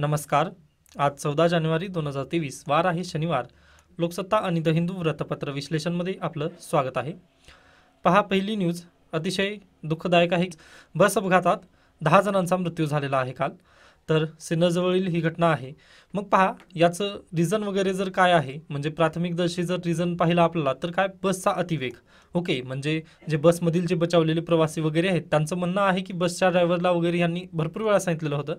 नमस्कार. आज 14 जानेवारी 2023 वार आहे शनिवार. लोकसत्ता आणि द हिंदू वृत्तपत्र विश्लेषणमध्ये आपलं स्वागत आहे. पहा, पहिली न्यूज अतिशय दुःखदायक आहे. बस अपघातात 10 जणांचा मृत्यू झालेला आहे काल. तर सिन्नरजवळील ही घटना आहे. मग पहा, याचं रिझन वगैरे जर काय आहे, म्हणजे प्राथमिकदर्शी जर रिझन पाहिला आपल्याला तर काय, बसचा अतिवेग. ओके, म्हणजे जे बसमधील जे बचावलेले प्रवासी वगैरे आहेत त्यांचं म्हणणं आहे की बसच्या ड्रायव्हरला वगैरे यांनी भरपूर वेळा सांगितलेलं होतं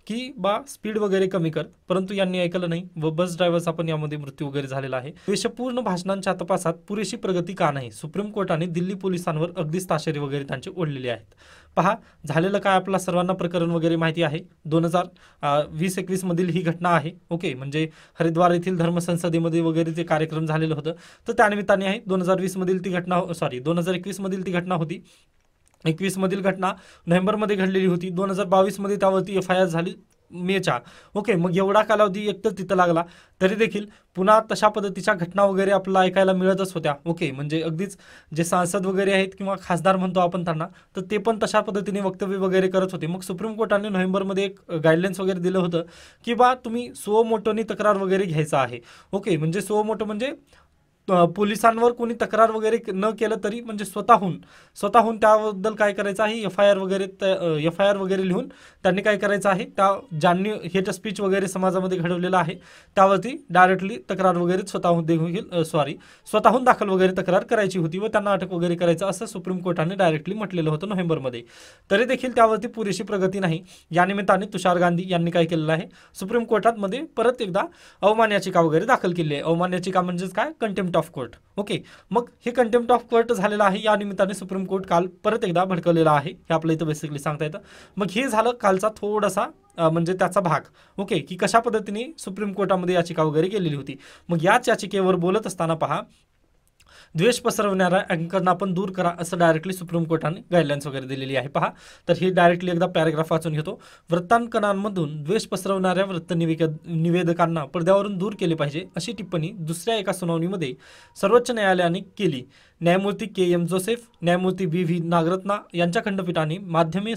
की बा स्पीड वगैरे कमी कर, परंतु यांनी ऐकलं नाही व बस ड्रायव्हरचा पण यामध्ये मृत्यू वगैरे झालेला आहे. द्वेषपूर्ण भाषणांच्या तपासात पुरेशी प्रगती का नाही? सुप्रीम कोर्टाने दिल्ली पोलिसांवर अगदीच ताशेरे वगैरे त्यांचे ओढलेले आहेत. पहा, झालेलं काय आपला सर्वांना प्रकरण वगैरे माहिती आहे. 2020-21 मधील ही घटना आहे. ओके, म्हणजे हरिद्वार येथील धर्मसंसदेमध्ये वगैरे जे कार्यक्रम झालेलं होतं तर त्यानिमित्ताने आहे. 2020 मधील ती घटना 2021 मधील ती घटना होती. 21 मधील घटना नोव्हेंबरमध्ये घडलेली होती. 2022 मध्ये त्यावरती FIR झाली मेच्या. ओके, मग एवढा कालावधी एक तर तिथं लागला तरी देखील पुन्हा तशा पद्धतीच्या घटना वगैरे आपल्याला ऐकायला मिळतच होत्या. ओके, म्हणजे अगदीच जे सांसद वगैरे आहेत किंवा खासदार म्हणतो आपण त्यांना, तर ते पण तशा पद्धतीने वक्तव्य वगैरे करत होते. मग सुप्रीम कोर्टाने नोव्हेंबरमध्ये एक गाईडलाईन्स वगैरे दिलं होतं की बा तुम्ही सो मोटोनी तक्रार वगैरे घ्यायचा आहे. ओके, म्हणजे सो मोटो म्हणजे पोलिसांवर कोणी तक्रार वगैरे न केलं तरी म्हणजे स्वतःहून त्याबद्दल काय करायचं आहे, FIR वगैरे लिहून त्यांनी काय करायचं आहे, त्या ज्यांनी हेट स्पीच वगैरे समाजामध्ये घडवलेलं आहे त्यावरती डायरेक्टली तक्रार वगैरे स्वतःहून दाखल वगैरे तक्रार करायची होती व त्यांना अटक वगैरे करायचं असं सुप्रीम कोर्टाने डायरेक्टली म्हटलेलं होतं नोव्हेंबरमध्ये. तरी देखील त्यावरती पुरेशी प्रगती नाही. या निमित्ताने तुषार गांधी यांनी काय केलेलं आहे, सुप्रीम कोर्टात मध्ये परत एकदा अवमान याचिका वगैरे दाखल केली आहे. अवमान याचिका म्हणजेच काय, कंटेम्प्ट ऑफ कोर्ट. ओके, मग हे कंटेम्प्ट ऑफ कोर्ट झालेलं आहे. या निमित्ताने सुप्रीम कोर्ट काल परत एकदा भडकवलेलं आहे, हे आपलं इथं बेसिकली सांगता येतं. मग हे झालं कालचा थोडासा म्हणजे त्याचा भाग. ओके, की कशा पद्धतीने सुप्रीम कोर्टामध्ये याचिका वगैरे गेलेली होती. मग याच याचिकेवर बोलत असताना पहा, द्वेष पसरवणाऱ्या अँकरना आपण दूर करा असं डायरेक्टली सुप्रीम कोर्टाने गाईडलाईन्स वगैरे दिलेली आहे. पहा, तर ही डायरेक्टली एकदा पॅराग्राफ वाचून घेतो. वृत्तांकनांमधून द्वेष पसरवणाऱ्या निवेदकांना पडद्यावरून दूर केले पाहिजे अशी टिप्पणी दुसऱ्या एका सुनावणीमध्ये सर्वोच्च न्यायालयाने केली. न्यायमूर्ती KM जोसेफ, न्यायमूर्ती BV नागरत्ना यांच्या खंडपीठाने माध्यमे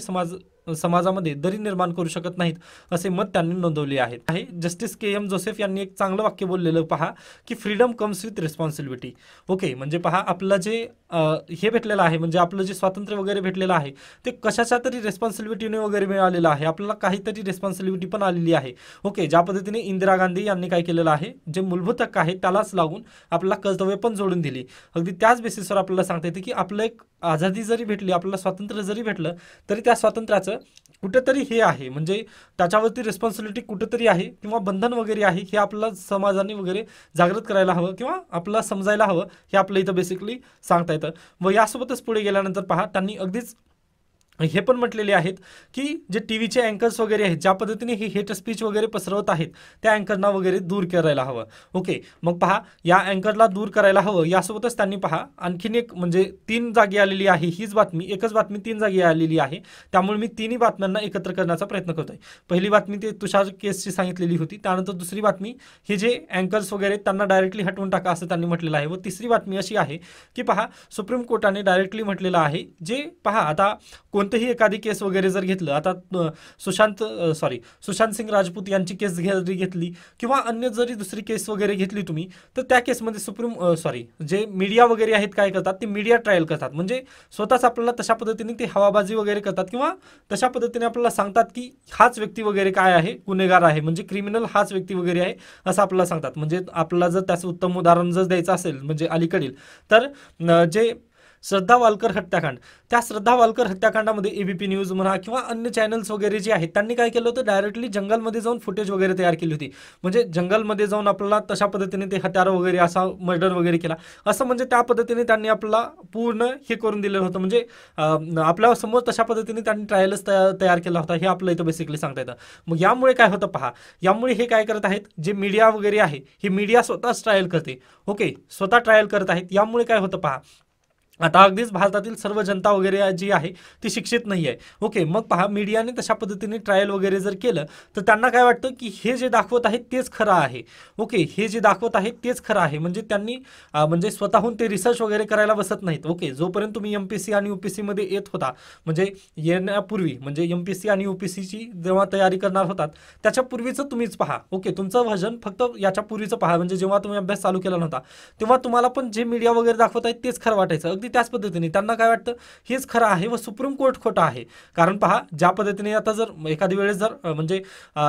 समाजामध्ये दरी निर्माण करू शकत नाहीत असे मत त्यांनी नोंदवले आहे. जस्टिस KM जोसेफ यांनी एक चांगलं वाक्य बोललेलं पहा, की freedom comes with responsibility. Okay, म्हणजे पहा, आपलं जे हे भेटलेलं आहे, म्हणजे आपलं जे स्वातंत्र्य वगैरे भेटलेलं आहे ते कशाच्या तरी रिस्पॉन्सिबिलिटीने वगैरे मिळालेलं आहे. आपल्याला काहीतरी रिस्पॉन्सिबिलिटी पण आलेली आहे. ओके, ज्या पद्धतीने इंदिरा गांधी यांनी काय केलेलं आहे, जे मूलभूत हक्क आहे त्यालाच लागून आपल्याला कर्तव्य पण जोडून दिली. अगदी त्याच बेसिसवर आपल्याला सांगता येते की आपलं एक आझादी जरी भेटली, आपल्याला स्वातंत्र्य जरी भेटलं तरी त्या स्वातंत्र्याचं कुठेतरी हे आहे, म्हणजे त्याच्यावरती रिस्पॉन्सिबिलिटी कुठेतरी आहे किंवा बंधन वगैरे आहे. हे आपल्याला समाजाने वगैरे जागृत करायला हवं किंवा आपल्याला समजायला हवं, हे आपलं इथं बेसिकली सांगता येतं. व यासोबतच पुढे गेल्यानंतर पहा, त्यांनी अगदीच हे पण म्हटलेले आहेत की जे TVचे अँकर्स वगैरे आहेत, ज्या पद्धतीने हे हेट स्पीच वगैरे पसरवत आहेत त्या अँकरना वगैरे दूर करायला हवं. ओके, मग पहा, या अँकरला दूर करायला हवं. यासोबतच त्यांनी पहा आणखीन एक म्हणजे 3 जागी आलेली आहे हीच बातमी, एकच बातमी 3 जागी आलेली आहे. त्यामुळे मी तिन्ही बातम्यांना एकत्र करण्याचा प्रयत्न करतोय. पहिली बातमी ते तुषार केसची सांगितलेली होती. त्यानंतर दुसरी बातमी हे जे अँकर्स वगैरे त्यांना डायरेक्टली हटवून टाका असं त्यांनी म्हटलेलं आहे. व तिसरी बातमी अशी आहे की पहा, सुप्रीम कोर्टाने डायरेक्टली म्हटलेलं आहे, जे पहा आता कोणतेही एखादी केस वगैरे जर घेतलं, आता सुशांत सिंग राजपूत यांची केस जरी घेतली किंवा अन्य जरी दुसरी केस वगैरे घेतली तुम्ही, तर त्या केसमध्ये जे मीडिया वगैरे आहेत काय करतात, ते मीडिया ट्रायल करतात. म्हणजे स्वतःच आपल्याला तशा पद्धतीने ते हवाबाजी वगैरे करतात किंवा तशा पद्धतीने आपल्याला सांगतात की हाच व्यक्ती वगैरे काय आहे, गुन्हेगार आहे, म्हणजे क्रिमिनल हाच व्यक्ती वगैरे आहे असं आपल्याला सांगतात. म्हणजे आपल्याला जर त्याचं उत्तम उदाहरण जर द्यायचं असेल म्हणजे अलीकडील, तर जे श्रद्धा वालकर हत्याकांड, त्या श्रद्धा वालकर हत्याकांडामध्ये ABP न्यूज म्हणा किंवा अन्य चॅनल्स वगैरे जे आहेत त्यांनी काय केलं होतं, डायरेक्टली जंगलमध्ये जाऊन फुटेज वगैरे तयार केली होती. म्हणजे जंगलमध्ये जाऊन आपल्याला तशा पद्धतीने ते हत्यारं वगैरे असा मर्डर वगैरे केला असं, म्हणजे त्या पद्धतीने त्यांनी आपल्याला पूर्ण हे करून दिलेलं होतं. म्हणजे आपल्या समोर तशा पद्धतीने त्यांनी ट्रायलच तयार केला होता, हे आपलं इथं बेसिकली सांगता येतं. मग यामुळे काय होतं पहा, यामुळे हे काय करत आहेत, जे मीडिया वगैरे आहे हे मीडिया स्वतःच ट्रायल करते. ओके, स्वतः ट्रायल करत आहेत. यामुळे काय होतं पहा, आता अगदीच भारतातील सर्व जनता वगैरे जी आहे ती शिक्षित नाही आहे. ओके, मग पहा मीडियाने तशा पद्धतीने ट्रायल वगैरे जर केलं तर त्यांना काय वाटतं की हे जे दाखवत आहे तेच खरं आहे. ओके, हे जे दाखवत आहे तेच खरं आहे, म्हणजे त्यांनी म्हणजे स्वतःहून ते रिसर्च वगैरे करायला बसत नाहीत. ओके, जोपर्यंत तुम्ही एमपीएससी आणि यूपीएससी मध्ये येत होता, म्हणजे येण्यापूर्वी, म्हणजे एमपीएससी आणि यूपीएससीची जेव्हा तयारी करणार होतात त्याच्यापूर्वीचं तुम्हीच पहा. ओके, तुमचं व्हर्जन फक्त याच्यापूर्वीचं पहा, म्हणजे जेव्हा तुम्ही अभ्यास चालू केला नव्हता तेव्हा तुम्हाला पण जे मीडिया वगैरे दाखवत आहेत तेच खरं वाटायचं. अगदी त्याच पद्धतीने त्यांना काय वाटतं, हेच खरं आहे व सुप्रीम कोर्ट खोटं आहे. कारण पहा, ज्या पद्धतीने आता जर एखादी वेळेस जर म्हणजे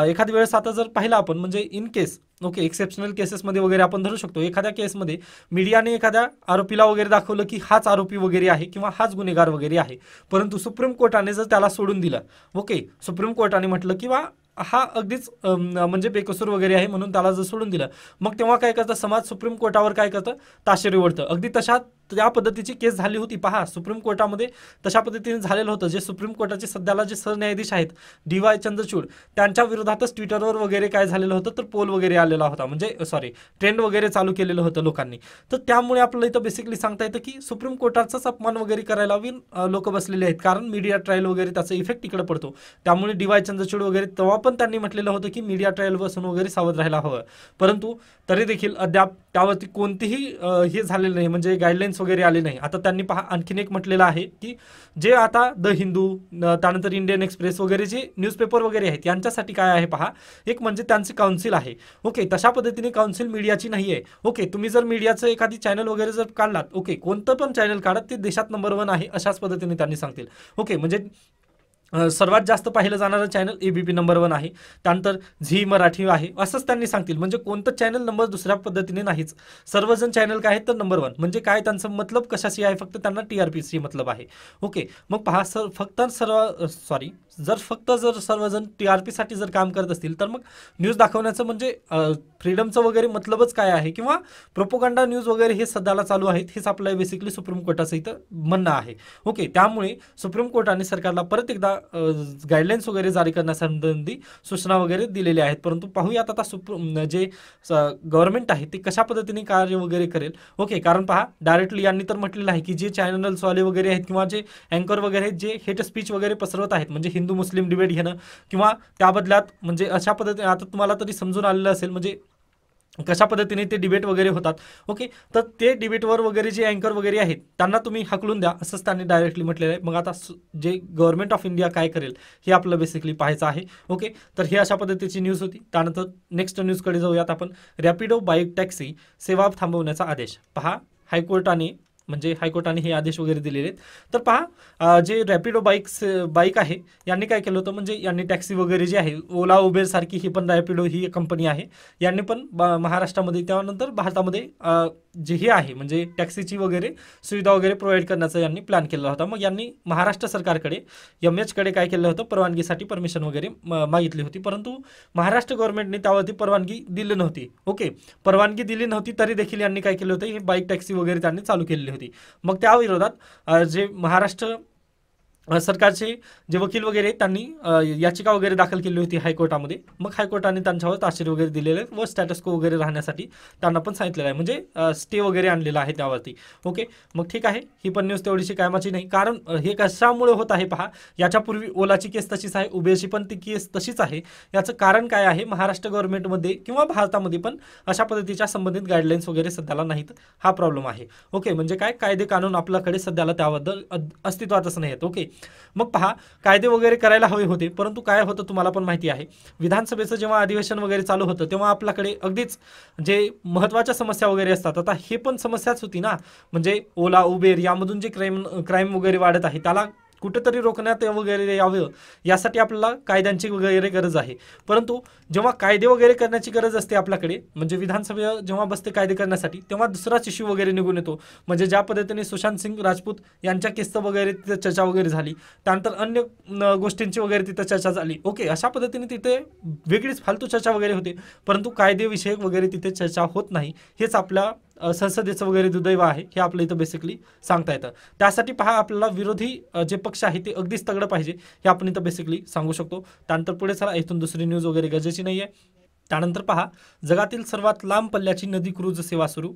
एखादी वेळेस आता जर पाहिलं आपण, म्हणजे इन केस, ओके, एक्सेप्शनल केसेसमध्ये वगैरे आपण धरू शकतो, एखाद्या केसमध्ये मीडियाने एखाद्या आरोपीला वगैरे दाखवलं की हाच आरोपी वगैरे आहे किंवा हाच गुन्हेगार वगैरे आहे, परंतु सुप्रीम कोर्टाने जर त्याला सोडून दिलं, ओके, सुप्रीम कोर्टाने म्हटलं किंवा हा अगदीच म्हणजे बेकसूर वगैरे आहे म्हणून त्याला जर सोडून दिलं, मग तेव्हा काय करतं समाज, सुप्रीम कोर्टावर काय करतं, ताशेरे ओढतं. अगदी तशा त्या पद्धतीची केस झाली होती. पहा, सुप्रीम कोर्टामध्ये तशा पद्धतीने झालेलं होतं. जे सुप्रीम कोर्टाचे सध्याला जे सरन्यायाधीश आहेत DY चंद्रचूड, त्यांच्या विरोधातच ट्विटरवर वगैरे काय झालेलं होतं, तर पोल वगैरे आलेला होता, म्हणजे सॉरी, ट्रेंड वगैरे चालू केलेलं होतं लोकांनी. तर त्यामुळे आपल्याला इथं बेसिकली सांगता येतं की सुप्रीम कोर्टाचाच अपमान वगैरे करायला लोक बसलेले आहेत, कारण मीडिया ट्रायल वगैरे त्याचा इफेक्ट तिकडे पडतो. त्यामुळे DY चंद्रचूड वगैरे तेव्हा पण त्यांनी म्हटलेलं होतं की मीडिया ट्रायलपासून वगैरे सावध राहायला हवं, परंतु तरी देखील अद्याप त्यावरती कोणतीही हे झालेलं नाही, म्हणजे गाईडलाईन्स वगैरे आले नाही. आता त्यांनी पहा आणखीन एक म्हटलेलं आहे की जे आता द हिंदू, त्यानंतर इंडियन एक्सप्रेस वगैरे जे न्यूजपेपर वगैरे आहेत यांच्यासाठी काय आहे पहा, एक म्हणजे त्यांचे काउन्सिल आहे. ओके, तशा पद्धतीने काउन्सिल मीडियाची नाही आहे. ओके, तुम्ही जर मीडियाचं एखादी चॅनल वगैरे जर काढलात, ओके, कोणतं पण चॅनल काढत ते देशात नंबर 1 आहे अशाच पद्धतीने त्यांनी सांगतील. ओके, म्हणजे सर्वात जास्त पाहिलं जाणारं चॅनल ABP नंबर 1 आहे, त्यानंतर झी मराठी आहे, असंच त्यांनी सांगतील. म्हणजे कोणतं चॅनल नंबर दुसऱ्या पद्धतीने नाहीच, सर्वजण चॅनल काय आहेत तर नंबर 1. म्हणजे काय त्यांचं मतलब कशाशी आहे, फक्त त्यांना TRPची मतलब आहे. ओके, मग पहा जर सर्वजण TRPसाठी जर काम करत असतील तर मग न्यूज दाखवण्याचं म्हणजे फ्रीडमचं वगैरे मतलबच काय आहे, किंवा प्रोपोगंडा न्यूज वगैरे हे सध्याला चालू आहेत, हेच आपलं बेसिकली सुप्रीम कोर्टाचं इथं म्हणणं आहे. ओके, त्यामुळे सुप्रीम कोर्टाने सरकारला परत एकदा गाईडलाईन्स वगैरे जारी करण्यासंबंधी सूचना वगैरे दिलेल्या आहेत. परंतु पाहूयात आता जे गव्हर्नमेंट आहे ते कशा पद्धतीने कार्य वगैरे करेल. ओके, कारण पहा, डायरेक्टली यांनी तर म्हटलेलं आहे की जे चॅनल्सवाले वगैरे आहेत किंवा जे अँकर वगैरे आहेत जे हेट स्पीच वगैरे पसरवत आहेत, म्हणजे हिंदू मुस्लिम डिबेट घेणं किंवा त्या बदल्यात, म्हणजे अशा पद्धतीने आता तुम्हाला तरी समजून आलेलं असेल म्हणजे कशा पद्धतीने ते डिबेट वगैरे होतात. ओके, तर ते डिबेटवर वगैरे जे अँकर वगैरे आहेत त्यांना तुम्ही हकलून द्या, असंच त्यांनी डायरेक्टली म्हटलेलं आहे. मग आता जे गव्हर्नमेंट ऑफ इंडिया काय करेल हे आपलं बेसिकली पाहायचं आहे. ओके, तर ही अशा पद्धतीची न्यूज होती. त्यानंतर नेक्स्ट न्यूजकडे जाऊयात आपण. रॅपिडो बाईक टॅक्सी सेवा थांबवण्याचा आदेश. पहा, हायकोर्टाने हे आदेश वगैरे दिलेले आहेत. तर पहा, जे रॅपिडो बाईक आहे यांनी काय केलं होतं, म्हणजे यांनी टॅक्सी वगैरे जी आहे, ओला उबेर सारखी ही पण रॅपिडो ही कंपनी आहे, यांनी पण महाराष्ट्रामध्ये त्यानंतर भारतामध्ये जे हे आहे म्हणजे टॅक्सीची वगैरे सुविधा वगैरे प्रोव्हाइड करण्याचा यांनी प्लॅन केला होता. मग यांनी महाराष्ट्र सरकारकडे MH कडे काय केलं होतं, परवानगीसाठी परमिशन वगैरे मागितली होती, परंतु महाराष्ट्र गव्हर्नमेंटने त्यावरती परवानगी दिली नव्हती. ओके, परवानगी दिली नव्हती तरी देखील यांनी काय केलं होतं, ही बाईक टॅक्सी वगैरे त्यांनी चालू केलेली होती. मग त्या विरोधात जे महाराष्ट्र सरकारचे जे वकील वगैरे त्यांनी याचिका वगैरे दाखल केली होती हायकोर्टामध्ये. मग हायकोर्टाने त्यांच्यावर ताशेरे वगैरे दिलेले व स्टॅटस को वगैरे राहण्यासाठी त्यांना पण सांगितलेलं आहे, म्हणजे स्टे वगैरे आणलेला आहे त्यावरती. ओके, मग ठीक आहे, ही पण न्यूज तेवढीशी कामाची नाही, कारण हे कशामुळे होत आहे पहा, याच्यापूर्वी ओलाची केस तशीच आहे, उबेरची पण ती केस तशीच आहे. याचं कारण काय आहे, महाराष्ट्र गव्हर्नमेंटमध्ये किंवा भारतामध्ये पण अशा पद्धतीच्या संबंधित गाईडलाईन्स वगैरे सध्याला नाहीत, हा प्रॉब्लेम आहे. ओके, म्हणजे काय, कायदे कानून आपल्याकडे सध्याला त्याबद्दल अस्तित्वातच नाही आहेत. ओके, मग पहा, कायदे वगैरे करायला हवे होते, परंतु काय होतं तुम्हाला पण माहिती आहे, विधानसभेचं जेव्हा अधिवेशन वगैरे चालू होतं तेव्हा आपल्याकडे अगदीच जे महत्त्वाच्या समस्या वगैरे असतात, आता हे पण समस्याच होती ना, म्हणजे ओला उबेर यामधून जे क्राईम वगैरे वाढत आहे त्याला कुठेतरी रोखण्यात वगैरे यावं, यासाठी आपल्याला कायद्यांची वगैरे गरज आहे. परंतु जेव्हा कायदे वगैरे करण्याची गरज असते आपल्याकडे, म्हणजे विधानसभा जेव्हा बसते कायदे करण्यासाठी, तेव्हा दुसराच इश्यू वगैरे निघून येतो. म्हणजे ज्या पद्धतीने सुशांत सिंग राजपूत यांच्या केसचं वगैरे तिथे चर्चा वगैरे झाली, त्यानंतर अन्य गोष्टींची वगैरे तिथं चर्चा झाली. ओके, अशा पद्धतीने तिथे वेगळीच फालतू चर्चा वगैरे होते, परंतु कायदेविषयक वगैरे तिथे चर्चा होत नाही. हेच आपल्या संसदेचं वगैरे दुर्दैव आहे, हे आपलं इथं बेसिकली सांगता येतं. त्यासाठी पहा, आपल्याला विरोधी जे पक्ष आहे ते अगदीच तगडं पाहिजे, हे आपण इथं बेसिकली सांगू शकतो. त्यानंतर पुढे चला, इथून दुसरी न्यूज वगैरे गरजेची नाही आहे. त्यानंतर पहा, जगातील सर्वात लांब पल्ल्याची नदी क्रूज सेवा सुरू.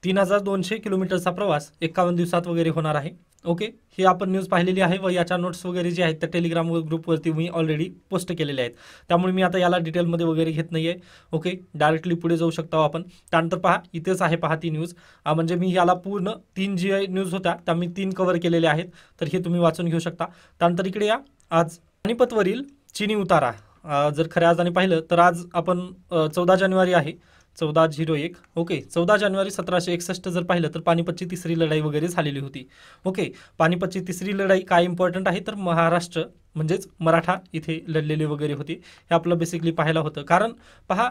3200 किलोमीटरचा प्रवास 51 दिवसात वगैरे होणार आहे. ओके, ही आपण न्यूज पाहिलेली आहे व याच्या नोट्स वगैरे जे आहेत त्या टेलिग्राम ग्रुपवरती मी ऑलरेडी पोस्ट केलेले आहेत. त्यामुळे मी आता याला डिटेलमध्ये वगैरे घेत नाही आहे. ओके, डायरेक्टली पुढे जाऊ शकता आपण. त्यानंतर पहा, इथेच आहे पहा ती न्यूज. म्हणजे मी याला पूर्ण 3 जी न्यूज होत्या त्या मी 3 कव्हर केलेले आहेत, तर हे तुम्ही वाचून घेऊ शकता. त्यानंतर इकडे या, आज पानिपतवरील चीनी उतारा. जर खऱ्या अर्थाने पाहिलं तर आज आपण 14 जानेवारी आहे, 14/01. ओके, 14 जानेवारी 1761 जर पाहिलं तर पानिपतची तिसरी लढाई वगैरे झालेली होती. ओके, पानिपतची तिसरी लढाई काय इम्पॉर्टंट आहे तर महाराष्ट्र म्हणजेच मराठा इथे लढलेले वगैरे होते. हे आपलं बेसिकली पाहायला होतं. कारण पहा,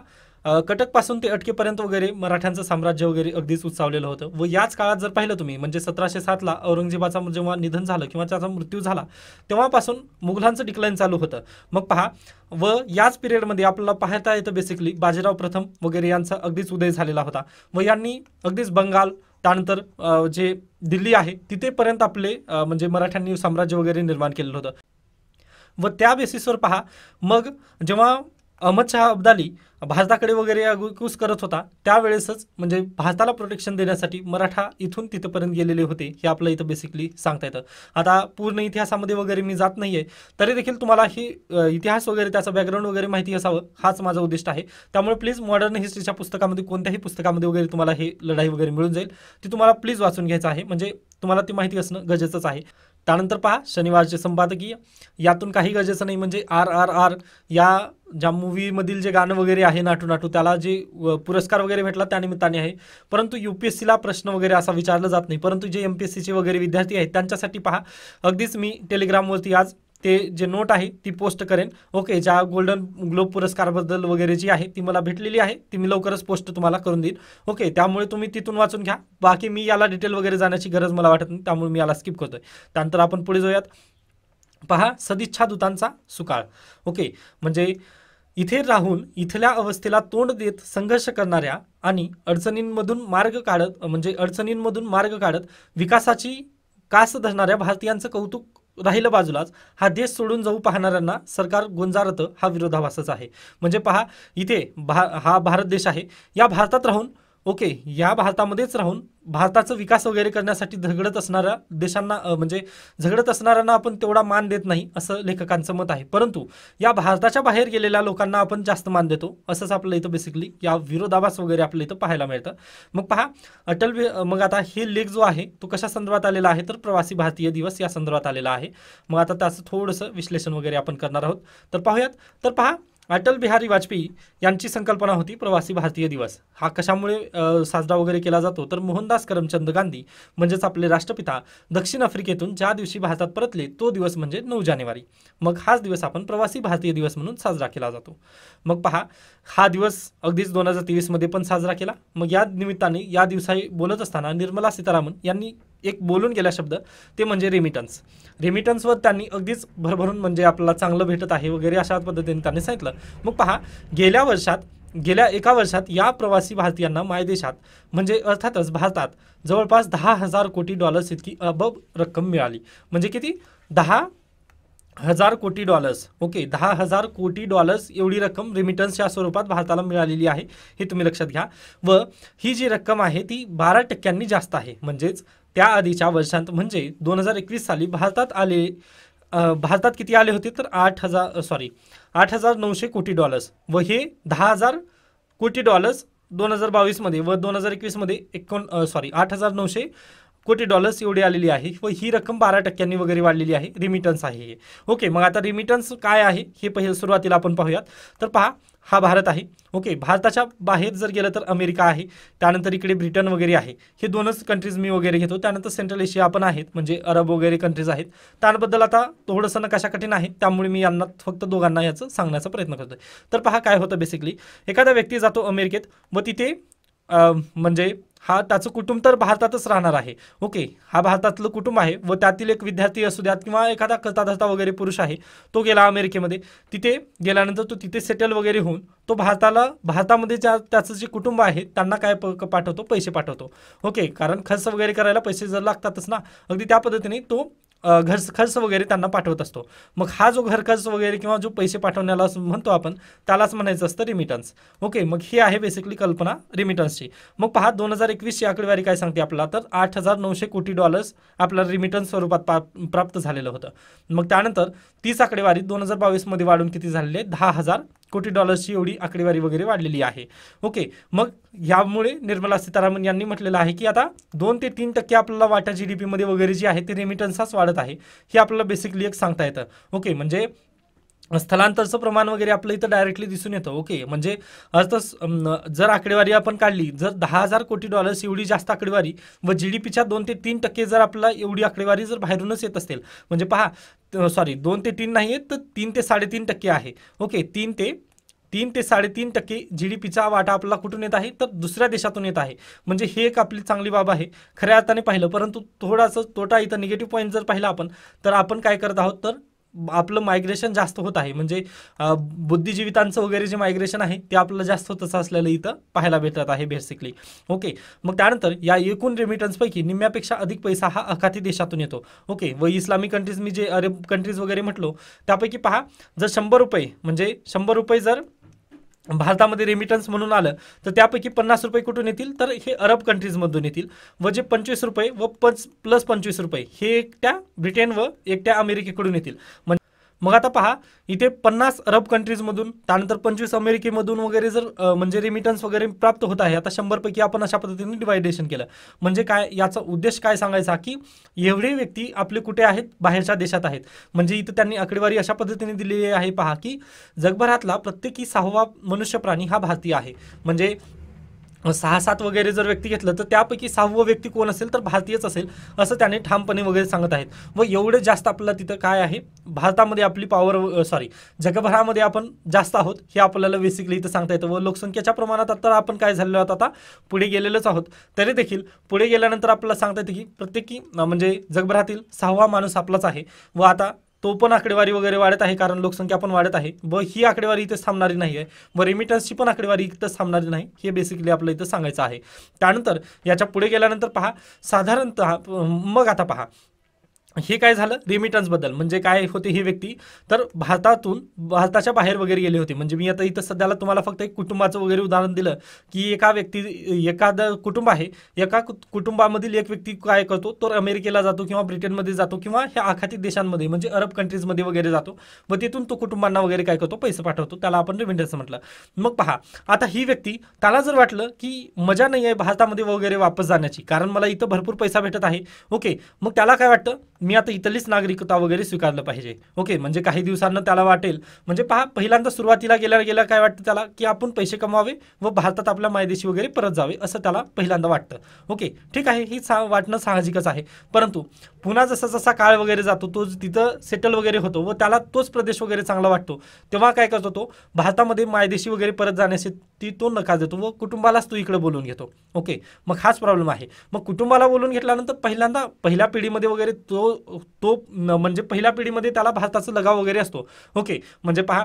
कटकपासून ते अटकेपर्यंत वगैरे मराठ्यांचं साम्राज्य वगैरे अगदीच उच्चावलेलं होतं. व याच काळात जर पाहिलं तुम्ही, म्हणजे 1707ला औरंगजेबाचा जेव्हा निधन झालं किंवा त्याचा मृत्यू झाला तेव्हापासून मुघलांचं डिक्लाइन चालू होतं. मग पहा, व याच पिरियडमध्ये आपल्याला पाहता येतं बेसिकली बाजीराव प्रथम वगैरे यांचा अगदीच उदय झालेला होता. व यांनी अगदीच बंगाल, त्यानंतर जे दिल्ली आहे तिथेपर्यंत आपले म्हणजे मराठ्यांनी साम्राज्य वगैरे निर्माण केलेलं होतं. व त्या बेसिसवर पहा, मग जेव्हा अहमदशहा अब्दाली भारताकडे वगैरे कूच करत होता त्यावेळेसच म्हणजे भारताला प्रोटेक्शन देण्यासाठी मराठा इथून तिथपर्यंत गेलेले होते. हे आपलं इथं बेसिकली सांगता येतं. आता पूर्ण इतिहासामध्ये वगैरे मी जात नाही आहे, तरी देखील तुम्हाला ही इतिहास वगैरे त्याचं बॅकग्राऊंड वगैरे माहिती असावं हाच माझा उद्दिष्ट आहे. त्यामुळे प्लीज मॉडर्न हिस्ट्रीच्या पुस्तकामध्ये कोणत्याही पुस्तकामध्ये वगैरे तुम्हाला हे लढाई वगैरे मिळून जाईल, ती तुम्हाला प्लीज वाचून घ्यायचं आहे. म्हणजे तुम्हाला ती माहिती असणं गरजेचंच आहे. त्यानंतर पहा, शनिवारचे संपादकीय, यातून काही गरजेचं नाही. म्हणजे RRR या ज्या मूवीमधील जे गाणं वगैरे आहे नाटू नाटू, त्याला जे पुरस्कार वगैरे भेटला त्यानिमित्ताने आहे. परंतु UPSCला प्रश्न वगैरे असा विचारला जात नाही. परंतु जे MPSCचे वगैरे विद्यार्थी आहेत त्यांच्यासाठी पहा, अगदीच मी टेलिग्रामवरती आज ते जे नोट आहे ती पोस्ट करेन. ओके, ज्या गोल्डन ग्लोब पुरस्काराबद्दल वगैरे जी आहे ती मला भेटलेली आहे, ती मी लवकरच पोस्ट तुम्हाला करून देईन. ओके, त्यामुळे तुम्ही तिथून वाचून घ्या. बाकी मी याला डिटेल वगैरे जाण्याची गरज मला वाटत नाही, त्यामुळे मी याला स्किप करतोय. त्यानंतर आपण पुढे जाऊयात. पहा, सदिच्छा दूतांचा सुकाळ. ओके, म्हणजे इथे राहून इथल्या अवस्थेला तोंड देत संघर्ष करणाऱ्या आणि अडचणींमधून मार्ग काढत विकासाची कास धरणाऱ्या भारतीयांचं कौतुक राहिलं बाजूलाच, हा देश सोडून जाऊ पाहणाऱ्यांना सरकार गोंजारतं हा विरोधाभासच आहे. म्हणजे पहा, इथे हा भारत देश आहे, या भारतात राहून ओके, या भारतामध्येच राहून भारताचा विकास वगैरे करण्यासाठी झगडत असणाऱ्या देशांना म्हणजे झगडत असणाऱ्यांना आपण तेवढा मान देत नाही असं लेखकांचं मत आहे. परंतु या भारताच्या बाहेर गेलेल्या लोकांना आपण जास्त मान देतो, असंच आपलं इथं बेसिकली या विरोधाभास वगैरे आपल्या इथं पाहायला मिळतं. मग पहा, मग आता हे लेख जो आहे तो कशा संदर्भात आलेला आहे तर प्रवासी भारतीय दिवस या संदर्भात आलेला आहे. मग आता त्याचं थोडंसं विश्लेषण वगैरे आपण करणार आहोत. तर पाहूयात. तर पहा, अटल बिहारी वाजपेयी यांची संकल्पना होती प्रवासी भारतीय दिवस. हा कशामुळे साजरा वगैरे केला जातो तर मोहनदास करमचंद गांधी म्हणजेच आपले राष्ट्रपिता दक्षिण आफ्रिकेतून ज्या दिवशी भारतात परतले तो दिवस म्हणजे 9 जानेवारी. मग हाच दिवस आपण प्रवासी भारतीय दिवस म्हणून साजरा केला जातो. मग पहा, हा दिवस अगदीच 2023 मध्ये पण साजरा केला. मग या निमित्ताने या दिवशी बोलत असताना निर्मला सीतारामन यांनी एक बोलून गेला शब्द, ते म्हणजे रेमिटन्स. रेमिटन्सवर त्यांनी अगदीच भरभरून म्हणजे आपल्याला चांगलं भेटत आहे वगैरे अशा पद्धतीने त्यांनी सांगितलं. मग पहा, गेल्या एका वर्षात या प्रवासी भारतीयांना मायदेशात म्हणजे अर्थातच भारतात जवळपास $10,000 कोटी इतकी अबब रक्कम मिळाली. म्हणजे किती? $10,000 कोटी. ओके, $10,000 कोटी एवढी रक्कम रेमिटन्स या स्वरूपात भारताला मिळालेली आहे, हे तुम्ही लक्षात घ्या. व ही जी रक्कम आहे ती 12% जास्त आहे. म्हणजेच त्या आधीच्या वर्षांत म्हणजे 2021 साली भारतात किती आले होते तर $8,900 कोटी व हे $10,000 कोटी 2022 मध्ये व 2021 मध्ये 8,900 कोटी एवढी आलेली आहे. व ही रक्कम 12% वगैरे वाढलेली आहे. रिमिटन्स आहे हे. ओके, मग आता रिमिटन्स काय आहे हे पहिले सुरुवातीला आपण पाहूयात. तर पहा, हा भारत आहे. ओके, भारताच्या बाहेर जर गेलं तर अमेरिका आहे, त्यानंतर इकडे ब्रिटन वगैरे आहे. हे दोनच कंट्रीज मी वगैरे घेतो. त्यानंतर सेंट्रल एशिया पण आहेत, म्हणजे अरब वगैरे कंट्रीज आहेत. त्याबद्दल आता थोडंसं नकाशा कठीण आहे, त्यामुळे मी यांना फक्त दोघांना याचं सांगण्याचा प्रयत्न करतोय. तर पहा, काय होतं बेसिकली, एखादा व्यक्ती जातो अमेरिकेत व तिथे म्हणजे हा त्याचं कुटुंब तर भारतातच राहणार आहे. ओके, हा भारतातलं कुटुंब आहे व त्यातील एक विद्यार्थी असू द्यात किंवा एखादा करता वगैरे पुरुष आहे, तो गेला अमेरिकेमध्ये. तिथे गेल्यानंतर तो तिथे सेटल वगैरे होऊन तो भारतामध्ये त्याचं जे कुटुंब आहे त्यांना काय पाठवतो? पैसे पाठवतो. ओके, कारण खर्च वगैरे करायला पैसे जर लागतातच ना, अगदी त्या पद्धतीने तो खर्च वगैरे त्यांना पाठवत असतो. मग हा जो घर खर्च वगैरे किंवा जो पैसे पाठवण्याला म्हणतो आपण, त्यालाच म्हणायचं असतं रिमिटन्स. ओके, मग ही आहे बेसिकली कल्पना रिमिटन्सची. मग पहा 2021ची आकडेवारी काय सांगते आपल्याला, तर $8,900 कोटी आपल्याला रिमिटन्स स्वरूपात प्राप्त झालेलं होतं. मग त्यानंतर तीच आकडेवारी 2022मध्ये वाढून किती झालेली आहे, $10,000 कोटी एवढी आकडेवारी वगैरे वाढलेली आहे. ओके, मग यामुळे निर्मला सीतारामन यांनी म्हटलेलं आहे की आता 2 ते 3% आपल्याला वाटा GDP मध्ये वगैरे जी आहे ती रेमिटन्सच वाढत आहे, हे आपल्याला बेसिकली एक सांगता येतं. ओके, म्हणजे स्थलांतरचं प्रमाण वगैरे आपलं इथं डायरेक्टली दिसून येतं. ओके, म्हणजे जर आकडेवारी आपण काढली, जर $10,000 कोटी एवढी जास्त आकडेवारी व GDPच्या 2 ते 3% जर आपल्याला एवढी आकडेवारी जर बाहेरूनच येत असेल, म्हणजे पहा सॉरी 2 ते 3 नाही तर 3 ते 3.5% आहे. ओके, 3 ते 3.5% GDPचा वाटा आपल्याला कुठून येत आहे, तर दुसऱ्या देशातून येत आहे. म्हणजे हे एक आपली चांगली बाब आहे खऱ्या अर्थाने पाहिलं. परंतु थोडासा तोटा इथं निगेटिव्ह पॉईंट जर पाहिला आपण, तर आपण काय करत आहोत, तर आपलं मायग्रेशन जास्त होत आहे. म्हणजे बुद्धिजीवितांचं वगैरे जे मायग्रेशन आहे ते आपल्याला जास्त होतच असलेलं इथं पाहायला भेटत आहे बेसिकली. ओके, मग त्यानंतर या एकूण रेमिटन्सपैकी निम्म्यापेक्षा अधिक पैसा हा अखाती देशातून येतो. ओके, व इस्लामिक कंट्रीज, मी जे अरब कंट्रीज वगैरे म्हटलो त्यापैकी पहा, जर 100 रुपये म्हणजे 100 रुपये जर भारतामध्ये रेमिटन्स म्हणून आलं, तर त्यापैकी 50 रुपये कुठून येतील, तर हे अरब कंट्रीजमधून येतील. व जे 25 रुपये व प्लस 25 रुपये हे एकट्या ब्रिटन व एकट्या अमेरिकेकडून येतील. मग आता पहा, इथे 50 अरब कंट्रीजमधून, त्यानंतर 25 अमेरिकेमधून वगैरे जर म्हणजे रेमिटन्स वगैरे प्राप्त होत आहे. आता 100 पैकी आपण अशा पद्धतीने डिवायडेशन केलं. म्हणजे काय, याचा उद्देश काय सांगायचा, की एवढे व्यक्ती आपले कुठे आहेत, बाहेरच्या देशात आहेत. म्हणजे इथं त्यांनी आकडेवारी अशा पद्धतीने दिलेली आहे पहा, की जगभरातला प्रत्येकी 6वा मनुष्य प्राणी हा भारतीय आहे. म्हणजे 6-7 वगैरे जर व्यक्ती घेतलं, तर त्यापैकी 6वं व्यक्ती कोण असेल, तर भारतीयच असेल, असं त्याने ठामपणे वगैरे सांगत आहेत. व एवढे जास्त आपल्याला तिथं काय आहे, भारतामध्ये आपली पॉवर जगभरामध्ये आपण जास्त आहोत हे आपल्याला बेसिकली इथं सांगता येतं. व लोकसंख्येच्या प्रमाणात आता आपण काय झालेलो आहोत, आता पुढे गेलेलोच आहोत. तरी देखील पुढे गेल्यानंतर आपल्याला सांगता येतं की प्रत्येकी म्हणजे जगभरातील 6वा माणूस आपलाच आहे. व आता तो पण आकडेवारी वगैरे वाढत आहे, कारण लोकसंख्या पण वाढत आहे. व ही आकडेवारी इथेच थांबणारी नाही आहे, व रेमिटन्सची पण आकडेवारी इथंच थांबणारी नाही, हे बेसिकली आपलं इथं सांगायचं आहे. त्यानंतर याच्या पुढे गेल्यानंतर पहा, साधारणतः मग आता पहा, हे काय झालं रेमिटन्सबद्दल. म्हणजे काय होते हे व्यक्ती, तर भारताच्या बाहेर वगैरे गेले होते. म्हणजे मी आता इथं सध्याला तुम्हाला फक्त एक कुटुंबाचं वगैरे उदाहरण दिलं, की एखादं कुटुंब आहे, एका कुटुंबामधील एक व्यक्ती काय करतो, तो अमेरिकेला जातो किंवा ब्रिटनमध्ये जातो किंवा ह्या आखाती देशांमध्ये म्हणजे अरब कंट्रीजमध्ये वगैरे जातो, व तिथून तो कुटुंबांना वगैरे काय करतो, पैसे पाठवतो. त्याला आपण रेमिटन्स म्हटलं. मग पहा, आता ही व्यक्ती, त्याला जर वाटलं की मजा नाही आहे भारतामध्ये वगैरे वापस जाण्याची, कारण मला इथं भरपूर पैसा भेटत आहे. ओके, मग त्याला काय वाटतं, मी आता इथलीच नागरिकता वगैरे स्वीकारलं पाहिजे. ओके, म्हणजे काही दिवसांना त्याला वाटेल, म्हणजे पहा, पहिल्यांदा सुरुवातीला गेल्या काय वाटतं त्याला, की आपण पैसे कमावे व भारतात आपल्या मायदेशी वगैरे परत जावे, असं त्याला पहिल्यांदा वाटतं. ओके, ठीक आहे, ही वाटणं साहजिकच आहे. परंतु पुन्हा जसा जसा काळ वगैरे जातो, तो तिथं सेटल वगैरे होतो व त्याला तोच प्रदेश वगैरे चांगला वाटतो, तेव्हा काय करतो, तो भारतामध्ये मायदेशी वगैरे परत जाण्यासाठी तो नकार देतो व कुटुंबालाच तो इकडे बोलून घेतो. ओके, मग हाच प्रॉब्लेम आहे. मग कुटुंबाला बोलून घेतल्यानंतर पहिल्या पिढीमध्ये वगैरे तो म्हणजे पहिल्या पिढीमध्ये त्याला भारताचा लगाव वगैरे असतो. ओके, म्हणजे पहा,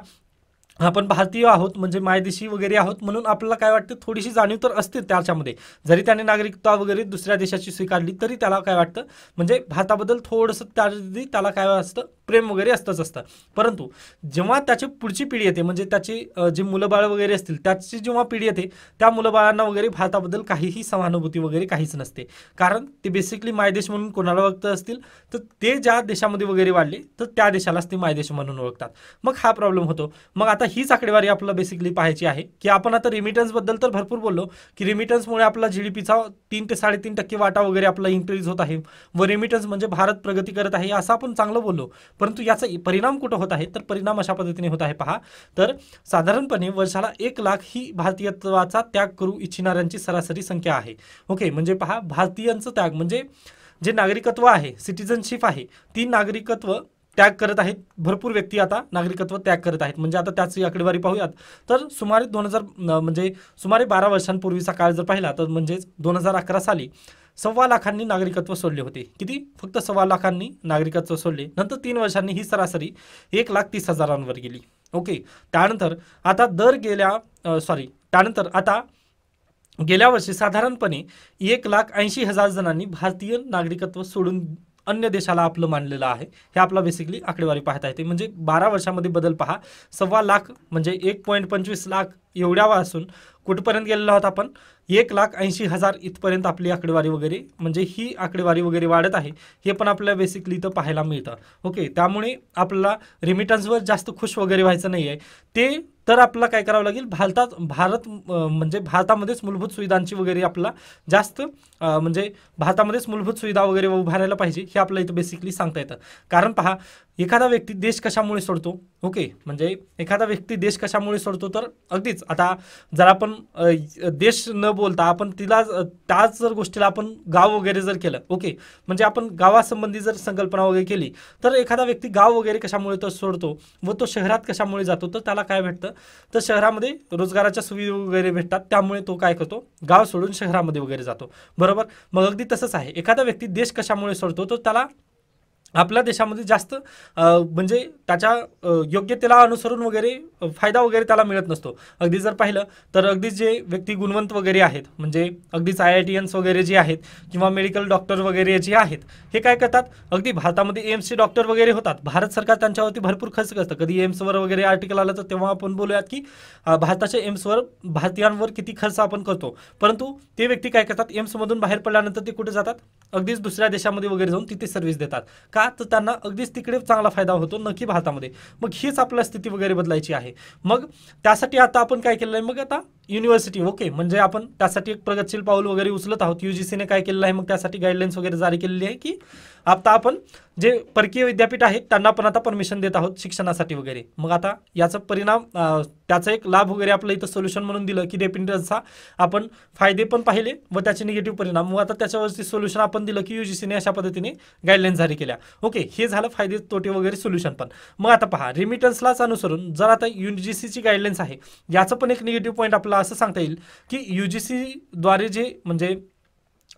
आपण भारतीय आहोत, म्हणजे मायदेशी वगैरे आहोत, म्हणून आपल्याला काय वाटतं, थोडीशी जाणीव तर असते त्याच्यामध्ये. जरी त्याने नागरिकता वगैरे दुसऱ्या देशाची स्वीकारली, तरी त्याला काय वाटतं, म्हणजे भारताबद्दल थोडंसं त्याला काय असतं, प्रेम वगैरे असतं. परंतु जेव्हा त्याची पुढची पिढी येते, म्हणजे त्याची जे मुलंबाळ वगैरे असतील, त्याची जेव्हा पिढी येते, त्या मुलंबाळांना वगैरे भारताबद्दल काहीही सहानुभूती वगैरे काहीच नसते. कारण ते बेसिकली मायदेश म्हणून कोणाला ओळखत असतील, तर ते ज्या देशामध्ये वगैरे वाढले, तर त्या देशालाच ते मायदेश म्हणून ओळखतात. मग हा प्रॉब्लेम होतो. मग आता हीच आकडेवारी आपल्याला बेसिकली पाहायची आहे, की आपण आता रेमिटन्सबद्दल तर भरपूर बोललो, की रेमिटन्समुळे आपला GDPचा 3 ते 3.5% वाटा वगैरे आपला इन्क्रीज होत आहे, व रेमिटन्स म्हणजे भारत प्रगती करत आहे असं आपण चांगलं बोललो. परंतु याचा परिणाम कुठं होत आहे, तर परिणाम अशा पद्धतीने होत आहे पहा, तर साधारणपणे वर्षाला 1 लाख ही भारतीयत्वाचा त्याग करू इच्छिणाऱ्यांची सरासरी संख्या आहे. ओके, म्हणजे पहा, भारतीयांचं त्याग म्हणजे जे नागरिकत्व आहे, सिटिझनशिप आहे, ती नागरिकत्व त्याग करत आहेत. भरपूर व्यक्ती आता नागरिकत्व त्याग करत आहेत. म्हणजे आता त्याची आकडेवारी पाहूयात, तर सुमारे 12 वर्षांपूर्वीचा काळ जर पाहिला, तर म्हणजेच 2011 साली 1.25 लाखांनी नागरिकत्व सोडले होते. किती? फक्त 1.25 लाखांनी नागरिकत्व सोडले. नंतर 3 वर्षांनी ही सरासरी 1,30,000 गेली. ओके, त्यानंतर आता गेल्या वर्षी साधारणपणे 1,80,000 जणांनी भारतीय नागरिकत्व सोडून अन्य देशाला आपलं मानलेलं आहे. हे आपला बेसिकली आकडेवारी पाहता येते. म्हणजे 12 वर्षामध्ये बदल पहा, 1.25 लाख म्हणजे 1.25 लाख एवढ्या वासून कुठपर्यंत गेलेलो आहोत आपण, 1,80,000 इथपर्यंत आपली आकडेवारी वगैरे, म्हणजे ही आकडेवारी वगैरे वाढत आहे. हे पण आपल्याला बेसिकली इथं पाहायला मिळतं. ओके, त्यामुळे आपल्याला रेमिटन्सवर जास्त खुश वगैरे व्हायचं नाही आहे. ते तर आपल्याला काय करावं लागेल, म्हणजे भारतामध्येच मूलभूत सुविधांची वगैरे आपल्याला जास्त म्हणजे भारतामध्येच मूलभूत सुविधा वगैरे उभारायला पाहिजे, हे आपल्याला इथं बेसिकली सांगता येतं. कारण पहा, एखादा व्यक्ती देश कशामुळे सोडतो, ओके, म्हणजे एखादा व्यक्ती देश कशामुळे सोडतो, तर अगदीच आता जर आपण देश न बोलता आपण त्याच जर गोष्टीला आपण गाव वगैरे जर केलं, ओके, म्हणजे आपण गावासंबंधी जर संकल्पना वगैरे केली, तर एखादा व्यक्ती गाव वगैरे कशामुळे तो सोडतो व तो शहरात कशामुळे जातो, तर त्याला काय भेटतं, तर शहरामध्ये रोजगाराच्या सुविधा वगैरे भेटतात, त्यामुळे तो काय करतो, गाव सोडून शहरामध्ये वगैरे जातो. बरोबर. मग अगदी तसंच आहे, एखादा व्यक्ती देश कशामुळे सोडतो, तर त्याला आपल्या देशामध्ये जास्त म्हणजे त्याच्या योग्यतेला अनुसरून वगैरे फायदा वगैरे त्याला मिळत नसतो. अगदी जर पाहिलं तर अगदी जे व्यक्ती गुणवंत वगैरे आहेत, म्हणजे अगदीच IITians वगैरे जे आहेत किंवा मेडिकल डॉक्टर वगैरे जे आहेत, हे काय करतात, अगदी भारतामध्ये एम्सचे डॉक्टर वगैरे होतात. भारत सरकार त्यांच्यावरती भरपूर खर्च करतं. कधी एम्सवर वगैरे आर्टिकल आलं तर तेव्हा आपण बोलूयात की भारताच्या एम्सवर भारतीयांवर किती खर्च आपण करतो. परंतु ते व्यक्ती काय करतात, एम्समधून बाहेर पडल्यानंतर ते कुठे जातात, अगदीच दुसऱ्या देशामध्ये वगैरे जाऊन तिथे सर्व्हिस देतात. का, तर त्यांना अगदीच तिकडे चांगला फायदा होतो, न की भारतामध्ये. मग हीच आपल्या स्थिती वगैरे बदलायची आहे. मग त्यासाठी आता आपण काय केलं आहे, मग आता युनिव्हर्सिटी, ओके, म्हणजे आपण त्यासाठी एक प्रगतशील पाऊल वगैरे उचलत आहोत. UGCने काय केलेलं आहे, मग त्यासाठी गाईडलाईन्स वगैरे जारी केलेली आहे की आता आपण जे परकीय विद्यापीठ आहेत त्यांना पण आता परमिशन देत आहोत शिक्षणासाठी वगैरे. मग आता याचा परिणाम, त्याचा एक लाभ वगैरे आपलं इथं सोल्युशन म्हणून दिलं की रेमिटन्सचा आपण फायदे पण पाहिले व त्याचे निगेटिव्ह परिणाम. मग आता त्याच्यावरती सोल्युशन आपण दिलं की UGCने अशा पद्धतीने गाईडलाईन्स जारी केल्या. ओके, हे झालं फायदे तोटे वगैरे सोल्युशन पण. मग आता पहा, रेमिटन्सलाच अनुसरून जर आता UGCची गाईडलाईन्स आहे, याचं पण एक निगेटिव्ह पॉईंट आपल्याला असं सांगता येईल की UGCद्वारे जे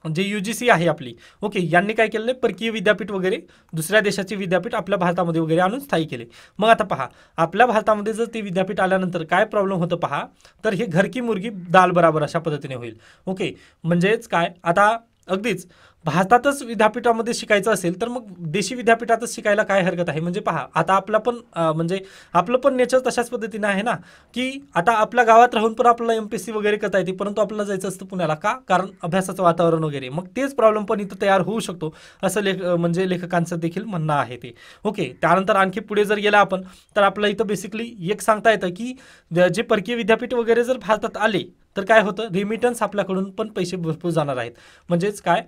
UGC आहे आपली, ओके, यांनी काय केलेलं आहे, परकीय विद्यापीठ वगैरे दुसऱ्या देशाचे विद्यापीठ आपल्या भारतामध्ये वगैरे आणून स्थायी केले. मग आता पहा, आपल्या भारतामध्ये जर ते विद्यापीठ आल्यानंतर काय प्रॉब्लेम होतं पहा, तर हे घर की मुर्गी दाल बराबर अशा पद्धतीने होईल. ओके, म्हणजेच काय, आता अगदीच भारतातच विद्यापीठामध्ये शिकायचं असेल तर मग देशी विद्यापीठातच शिकायला काय हरकत आहे. म्हणजे पहा, आता आपला पण म्हणजे आपलं पण नेचर तशाच पद्धतीने आहे ना, की आता आपल्या गावात राहून पण आपल्याला MPSC वगैरे करता येते, परंतु आपल्याला जायचं असतं पुण्याला. का, कारण अभ्यासाचं वातावरण वगैरे. मग तेच प्रॉब्लेम पण इथं तयार होऊ शकतो, असं म्हणजे लेखकांचं देखील म्हणणं आहे ते. ओके, त्यानंतर आणखी पुढे जर गेला आपण, तर आपलं इथं बेसिकली एक सांगता येतं की जे परकीय विद्यापीठ वगैरे जर भारतात आले तर काय होतं, रेमिटन्स आपल्याकडून पण पैसे भरपूर जाणार आहेत. म्हणजेच काय,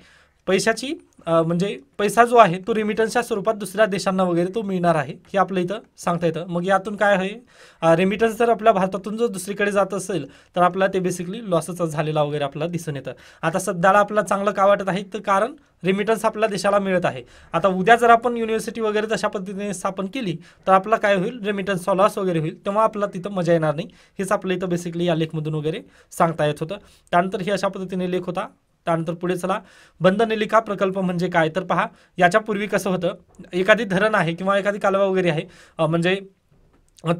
पैशाची म्हणजे पैसा जो आहे तो रेमिटन्सच्या स्वरूपात दुसऱ्या देशांना वगैरे तो मिळणार आहे, हे आपलं इथं सांगता येतं. मग यातून काय आहे, रेमिटन्स जर आपल्या भारतातून जर दुसरीकडे जात असेल तर आपल्याला ते बेसिकली लॉसच झालेला वगैरे आपल्याला दिसून येतं. आता सध्याला आपल्याला चांगलं का वाटत आहे, तर कारण रेमिटन्स आपल्या देशाला मिळत आहे. आता उद्या जर आपण युनिव्हर्सिटी वगैरे तशा पद्धतीने स्थापन केली तर आपला काय होईल, रेमिटन्सचा लॉस वगैरे होईल, तेव्हा आपल्याला तिथं मजा येणार नाही. हेच आपलं इथं बेसिकली या लेखमधून वगैरे सांगता येत होतं. त्यानंतर हे अशा पद्धतीने लेख होता. त्यानंतर पुढे चला, बंधनलिका प्रकल्प म्हणजे काय, तर पहा, याच्यापूर्वी कसं होतं, एखादी धरण आहे किंवा एखादी कालवा वगैरे आहे, म्हणजे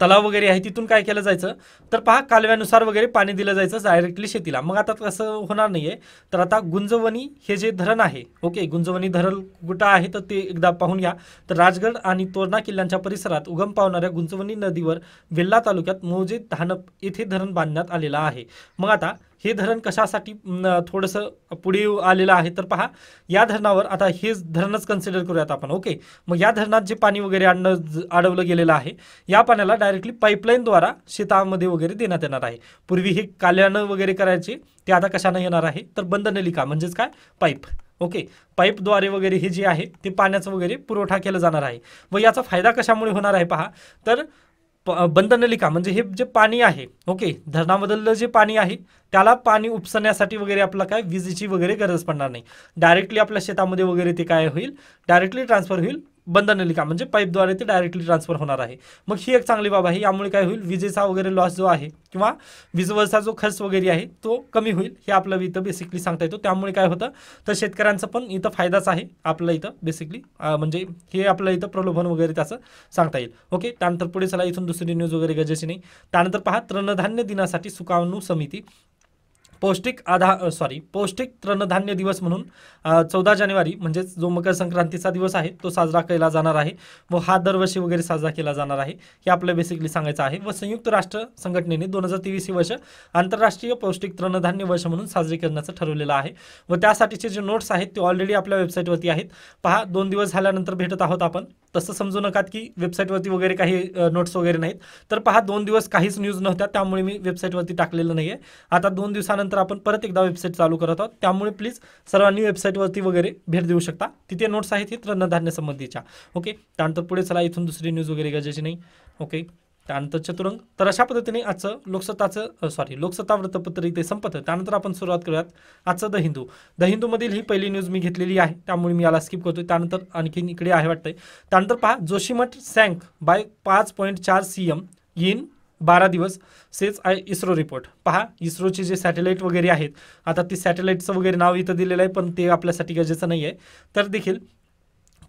तलाव वगैरे आहे, तिथून काय केलं जायचं, तर पहा, कालव्यानुसार वगैरे पाणी दिलं जायचं डायरेक्टली शेतीला. मग आता तसं होणार नाहीये. तर आता गुंजवणी हे जे धरण आहे, ओके, गुंजवणी धरण कुठं आहे तर ते एकदा पाहून घ्या. तर राजगड आणि तोरणा किल्ल्यांच्या परिसरात उगम पावणाऱ्या गुंजवणी नदीवर वेल्हा तालुक्यात मौजे धानप येथे धरण बांधण्यात आलेलं आहे. मग आता हे धरण कशासाठी थोडंसं पुढे आलेलं आहे, तर पहा, या धरणावर आता हे धरणच कन्सिडर करूयात आपण. ओके, मग या धरणात जे पाणी वगैरे अडवलं गेलेलं आहे, या पाण्याला डायरेक्टली पाईपलाईनद्वारा शेतामध्ये वगैरे देण्यात येणार आहे. पूर्वी हे काल्यानं वगैरे करायचे, ते आता कशानं येणार आहे, तर बंधनलिका म्हणजेच काय, पाईप. ओके, पाईपद्वारे वगैरे हे जे आहे ते पाण्याचं वगैरे पुरवठा केला जाणार आहे. व याचा फायदा कशामुळे होणार आहे पहा, तर बंधनलिका म्हणजे हे जे पाणी आहे, ओके, धरणामधलं जे पाणी आहे त्याला पाणी उपसण्यासाठी वगैरे आपला काय विजेची वगैरे गरज पडणार नाही. डायरेक्टली आपल्या शेतामध्ये वगैरे ते काय होईल, डायरेक्टली ट्रान्सफर होईल. बंधनलिका म्हणजे पाईपद्वारे ते डायरेक्टली ट्रान्सफर होणार आहे. मग ही एक चांगली बाब आहे. यामुळे काय होईल, विजेचा वगैरे लॉस जो आहे किंवा विजेवरचा जो खर्च वगैरे आहे तो कमी होईल, हे आपलं इथं बेसिकली सांगता येतो. त्यामुळे काय होतं, तर शेतकऱ्यांचं पण इथं फायदाच आहे आपलं इथं बेसिकली, म्हणजे हे आपलं इथं प्रलोभन वगैरे त्याचं सांगता येईल. ओके, त्यानंतर पुढे चला, इथून दुसरी न्यूज वगैरे गरजेची नाही. त्यानंतर पहा, तृणधान्य दिनासाठी सुकाणू समिती पौष्टिक तृणधान्य दिवस म्हणून 14 जानेवारी म्हणजेच जो मकर संक्रांतीचा दिवस आहे तो साजरा केला जाणार आहे व हा दरवर्षी वगैरे साजरा केला जाणार आहे हे आपलं बेसिकली सांगायचं आहे। व संयुक्त राष्ट्र संघटनेने 2023 ही वर्ष आंतरराष्ट्रीय पौष्टिक तृणधान्य वर्ष म्हणून साजरी करण्याचं ठरवलेलं आहे व त्यासाठीचे जे नोट्स आहेत ते ऑलरेडी आपल्या वेबसाईटवरती आहेत। पहा 2 दिवस झाल्यानंतर भेटत आहोत आपण, तसं समजू नका की वेबसाईटवरती वगैरे काही नोट्स वगैरे नाहीत, तर पहा 2 दिवस काहीच न्यूज नव्हत्या त्यामुळे मी वेबसाईटवरती टाकलेलं नाही आहे। आता 2 दिवसानंतर आपण परत एकदा वेबसाईट चालू करत आहोत, त्यामुळे प्लीज सर्वांनी वेबसाईटवरती वगैरे भेट देऊ शकता, तिथे नोट्स आहेत हे तृणधान्य संबंधीच्या। ओके, त्यानंतर पुढे चला, इथून दुसरी न्यूज वगैरे गरजेची नाही। ओके, त्यानंतर चतुरंग। तर अशा पद्धतीने आजचं लोकसत्ता वृत्तपत्र इथे संपतं। त्यानंतर आपण सुरुवात करूयात आजचं द हिंदूमधील ही पहिली न्यूज मी घेतलेली आहे त्यामुळे मी याला स्किप करतोय। त्यानंतर आणखीन इकडे आहे वाटतंय। त्यानंतर पहा, जोशीमठ सँक बाय 5.4 cm इन 12 दिवस सेज इस्रो रिपोर्ट। पहा, इस्रोचे जे सॅटेलाईट वगैरे आहेत, आता ती सॅटेलाईटचं वगैरे नाव इथं दिलेलं आहे पण ते आपल्यासाठी गरजेचं नाही आहे। तर देखील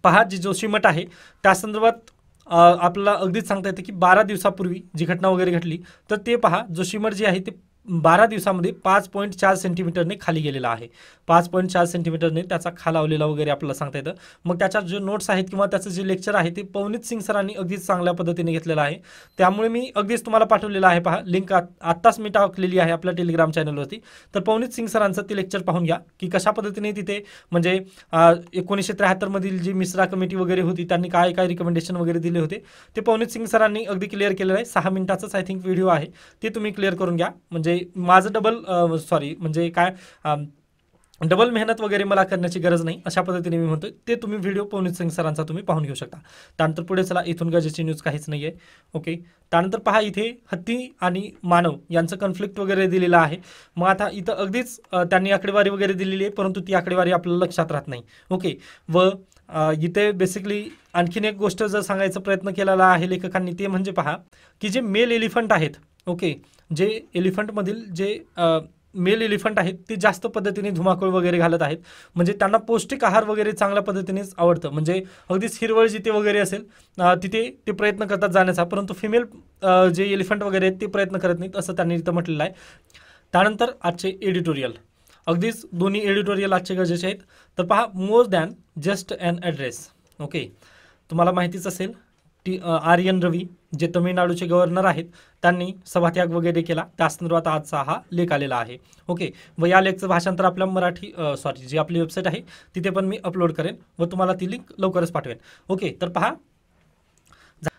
पहा, जे जोशीमठ आहे त्या संदर्भात आपल्याला अगदीच सांगता येते की 12 दिवसापूर्वी जी घटना वगैरे घडली, तर ते पहा, जोशीमठ जे आहे ते 12 दिवसामध्ये 5.4 सेंटीमीटरने खाली गेलेला आहे। 5.4 सेंटीमीटरने त्याचा खालावलेला वगैरे आपल्याला सांगता येतं। मग त्याच्या जे नोट्स आहेत किंवा त्याचं जे लेक्चर आहे ते पवनीत सिंग सरांनी अगदीच चांगल्या पद्धतीने घेतलेलं आहे, त्यामुळे मी अगदीच तुम्हाला पाठवलेलं आहे। पहा, लिंक आत्ताच मी टाकलेली आहे आपल्या टेलिग्राम चॅनलवरती। तर पवनीत सिंग सरांचं ते लेक्चर पाहून घ्या की कशा पद्धतीने तिथे म्हणजे 1973 मधील जी मिश्रा कमिटी वगैरे होती त्यांनी काय काय रिकमेंडेशन वगैरे दिले होते ते पवनीत सिंग सरांनी अगदी क्लिअर केलेलं आहे। 6 मिनिटाचंच आय थिंक व्हिडिओ आहे, ते तुम्ही क्लिअर करून घ्या। म्हणजे माझं डबल मेहनत वगैरे मला करण्याची गरज नाही, अशा पद्धतीने मी म्हणतोय। ते तुम्ही व्हिडिओ पवनीत सिंग सरांचा तुम्ही पाहून घेऊ शकता। त्यानंतर पुढे चला, इथून गरजेची न्यूज काहीच नाही आहे। ओके, त्यानंतर पहा, इथे हत्ती आणि मानव यांचं कॉन्फ्लिक्ट वगैरे दिलेलं आहे। मग आता इथं अगदीच त्यांनी आकडेवारी वगैरे दिलेली आहे, परंतु ती आकडेवारी आपल्याला लक्षात राहत नाही। ओके, व इथे बेसिकली आणखीन एक गोष्ट जर सांगायचा प्रयत्न केलेला आहे लेखकांनी, ते म्हणजे पहा की जे मेल एलिफंट आहेत, ओके, जे एलिफंटमधील जे मेल एलिफंट आहेत ते जास्त पद्धतीने धुमाकूळ वगैरे घालत आहेत, म्हणजे त्यांना पौष्टिक आहार वगैरे चांगल्या पद्धतीनेच आवडतं। म्हणजे अगदीच हिरवळ जिथे वगैरे असेल तिथे ते प्रयत्न करतात जाण्याचा, परंतु फिमेल जे एलिफंट वगैरे आहेत ते प्रयत्न करत नाहीत, असं त्यांनी इथं म्हटलेलं आहे। त्यानंतर आजचे एडिटोरियल, अगदीच दोन्ही एडिटोरियल आजचे गरजेचे आहेत। तर पहा, more than just an address. Okay, तुम्हाला माहितीच असेल आर्यन रवी जे तमिळनाडूचे गव्हर्नर आहेत त्यांनी सभात्याग वगैरे केला, त्या संदर्भात आजचा हा लेख आलेला आहे। ओके, व या लेखचं भाषांतर आपल्या जी आपली वेबसाईट आहे तिथे पण मी अपलोड करेन व तुम्हाला ती लिंक लवकरच पाठवेन। ओके, तर पहा,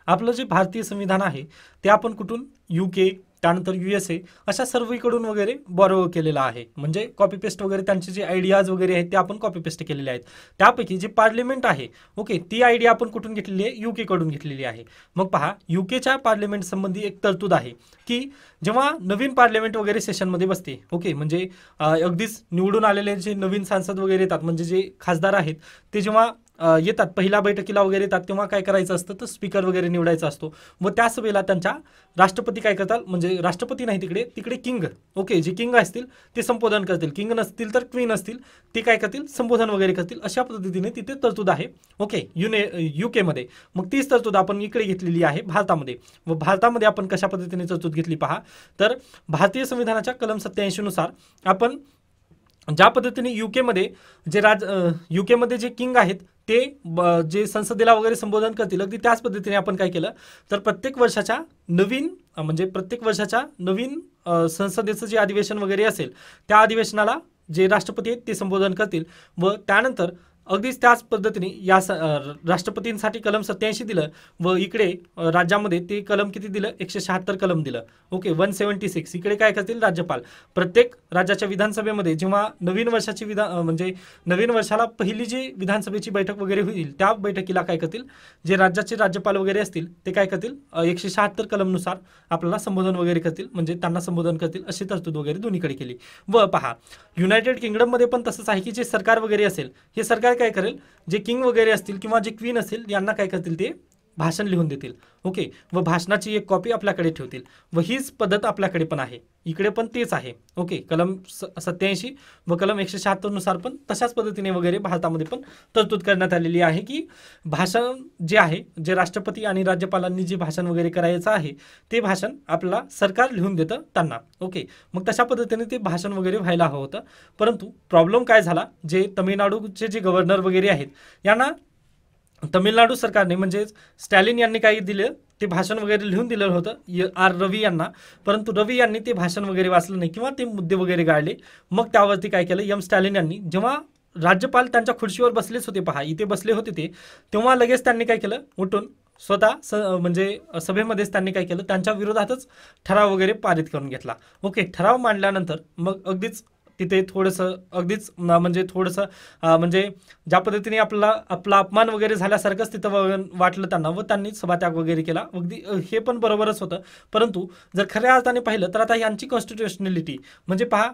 आपलं जे भारतीय संविधान आहे ते आपण कुठून, UK, त्यानंतर USA अशा सर्वीकडून वगैरे बॉरो केलेलं आहे। म्हणजे कॉपी पेस्ट वगैरे त्यांचे जे आयडियाज वगैरे आहेत ते आपण कॉपी पेस्ट केलेले आहेत। त्यापैकी जे पार्लिमेंट आहे, ओके, ती आयडिया आपण कुठून घेतलेली आहे, UK कडून घेतलेली आहे। मग पहा, UKच्या पार्लिमेंट संबंधी एक तरतूद आहे की जेव्हा नवीन पार्लिमेंट वगैरे सेशनमध्ये बसते, ओके, म्हणजे अगदीच निवडून आलेले जे नवीन सांसद वगैरे येतात, म्हणजे जे खासदार आहेत ते जेव्हा येतात पहिल्या बैठकीला वगैरे येतात, तेव्हा काय करायचं असतं तर स्पीकर वगैरे निवडायचा असतो व त्याच वेळेला त्यांच्या राष्ट्रपती काय करतात, म्हणजे राष्ट्रपती नाही तिकडे किंग, ओके, जे किंग असतील ते संबोधन करतील, किंग नसतील तर क्वीन असतील ते काय करतील, संबोधन वगैरे करतील। अशा पद्धतीने तिथे तरतूद आहे, ओके, UK मध्ये। मग तीच तरतूद आपण इकडे घेतलेली आहे भारतामध्ये, व भारतामध्ये आपण कशा पद्धतीने तरतूद घेतली पहा, तर भारतीय संविधानाच्या कलम 87 नुसार आपण ज्या पद्धतीने UK मध्ये जे किंग आहेत ते जे संसदेला वगैरे संबोधन करतील, अगदी त्याच पद्धतीने आपण काय केलं तर प्रत्येक वर्षाच्या नवीन संसदेचं जे अधिवेशन वगैरे असेल त्या अधिवेशनाला जे राष्ट्रपती आहेत ते संबोधन करतील व त्यानंतर अगदीच त्याच पद्धतीने या राष्ट्रपतींसाठी कलम 87 दिलं व इकडे राज्यामध्ये ते कलम किती दिलं, 176 कलम दिलं। ओके, 176 इकडे काय करतील, राज्यपाल प्रत्येक राज्याच्या विधानसभेमध्ये जेव्हा नवीन वर्षाला पहिली जी विधानसभेची बैठक वगैरे होईल त्या बैठकीला काय करतील, जे राज्याचे राज्यपाल वगैरे असतील ते काय करतील, 176 कलमनुसार आपल्याला संबोधन वगैरे करतील, म्हणजे त्यांना संबोधन करतील, अशी तरतूद वगैरे दोन्हीकडे केली। व पहा, युनायटेड किंगडममध्ये पण तसंच आहे की जे सरकार वगैरे असेल, हे सरकार काय करेल, जे किंग वगैरे असतील किंवा जे क्वीन असेल यांना काय करतील, ते भाषण लिहून देतील. ओके, व भाषणाची एक कॉपी आपल्याकडे ठेवतील व हीच पद्धत आपल्याकडे पण आहे, इकडे पण तेच आहे. ओके, कलम 87 व कलम 176 नुसार पण तशाच पद्धतीने वगैरे भारतामध्ये पण तरतूद करण्यात आलेली आहे की भाषण जे आहे, जे राष्ट्रपती आणि राज्यपालांनी जे भाषण वगैरे करायचं आहे ते भाषण आपल्याला सरकार लिहून देतं त्यांना. ओके, मग तशा पद्धतीने ते भाषण वगैरे व्हायला हवं होतं. परंतु प्रॉब्लेम काय झाला, जे तमिळनाडूचे जे गव्हर्नर वगैरे आहेत यांना तमिळनाडू सरकारने म्हणजे स्टॅलिन यांनी काही दिलं, ते भाषण वगैरे लिहून दिलेलं होतं आर रवी यांना, परंतु रवी यांनी ते भाषण वगैरे वाचलं नाही किंवा ते मुद्दे वगैरे गाळले. मग त्यावरती काय केलं, एम स्टॅलिन यांनी, जेव्हा राज्यपाल त्यांच्या खुर्चीवर बसलेच होते, पहा इथे बसले होते ते, तेव्हा लगेच त्यांनी काय केलं, उठून स्वतः म्हणजे सभेमध्येच त्यांनी काय केलं, त्यांच्या विरोधातच ठराव वगैरे पारित करून घेतला. ओके, ठराव मांडल्यानंतर मग अगदीच तिथे थोडंसं अगदीच म्हणजे थोडंसं म्हणजे ज्या पद्धतीने आपला अपमान वगैरे झाल्यासारखंच तिथं वाटलं त्यांना व त्यांनी सभात्याग वगैरे केला. अगदी हे पण बरोबरच होतं. परंतु जर खऱ्या अर्थाने पाहिलं तर आता यांची कॉन्स्टिट्युशनॅलिटी म्हणजे पहा,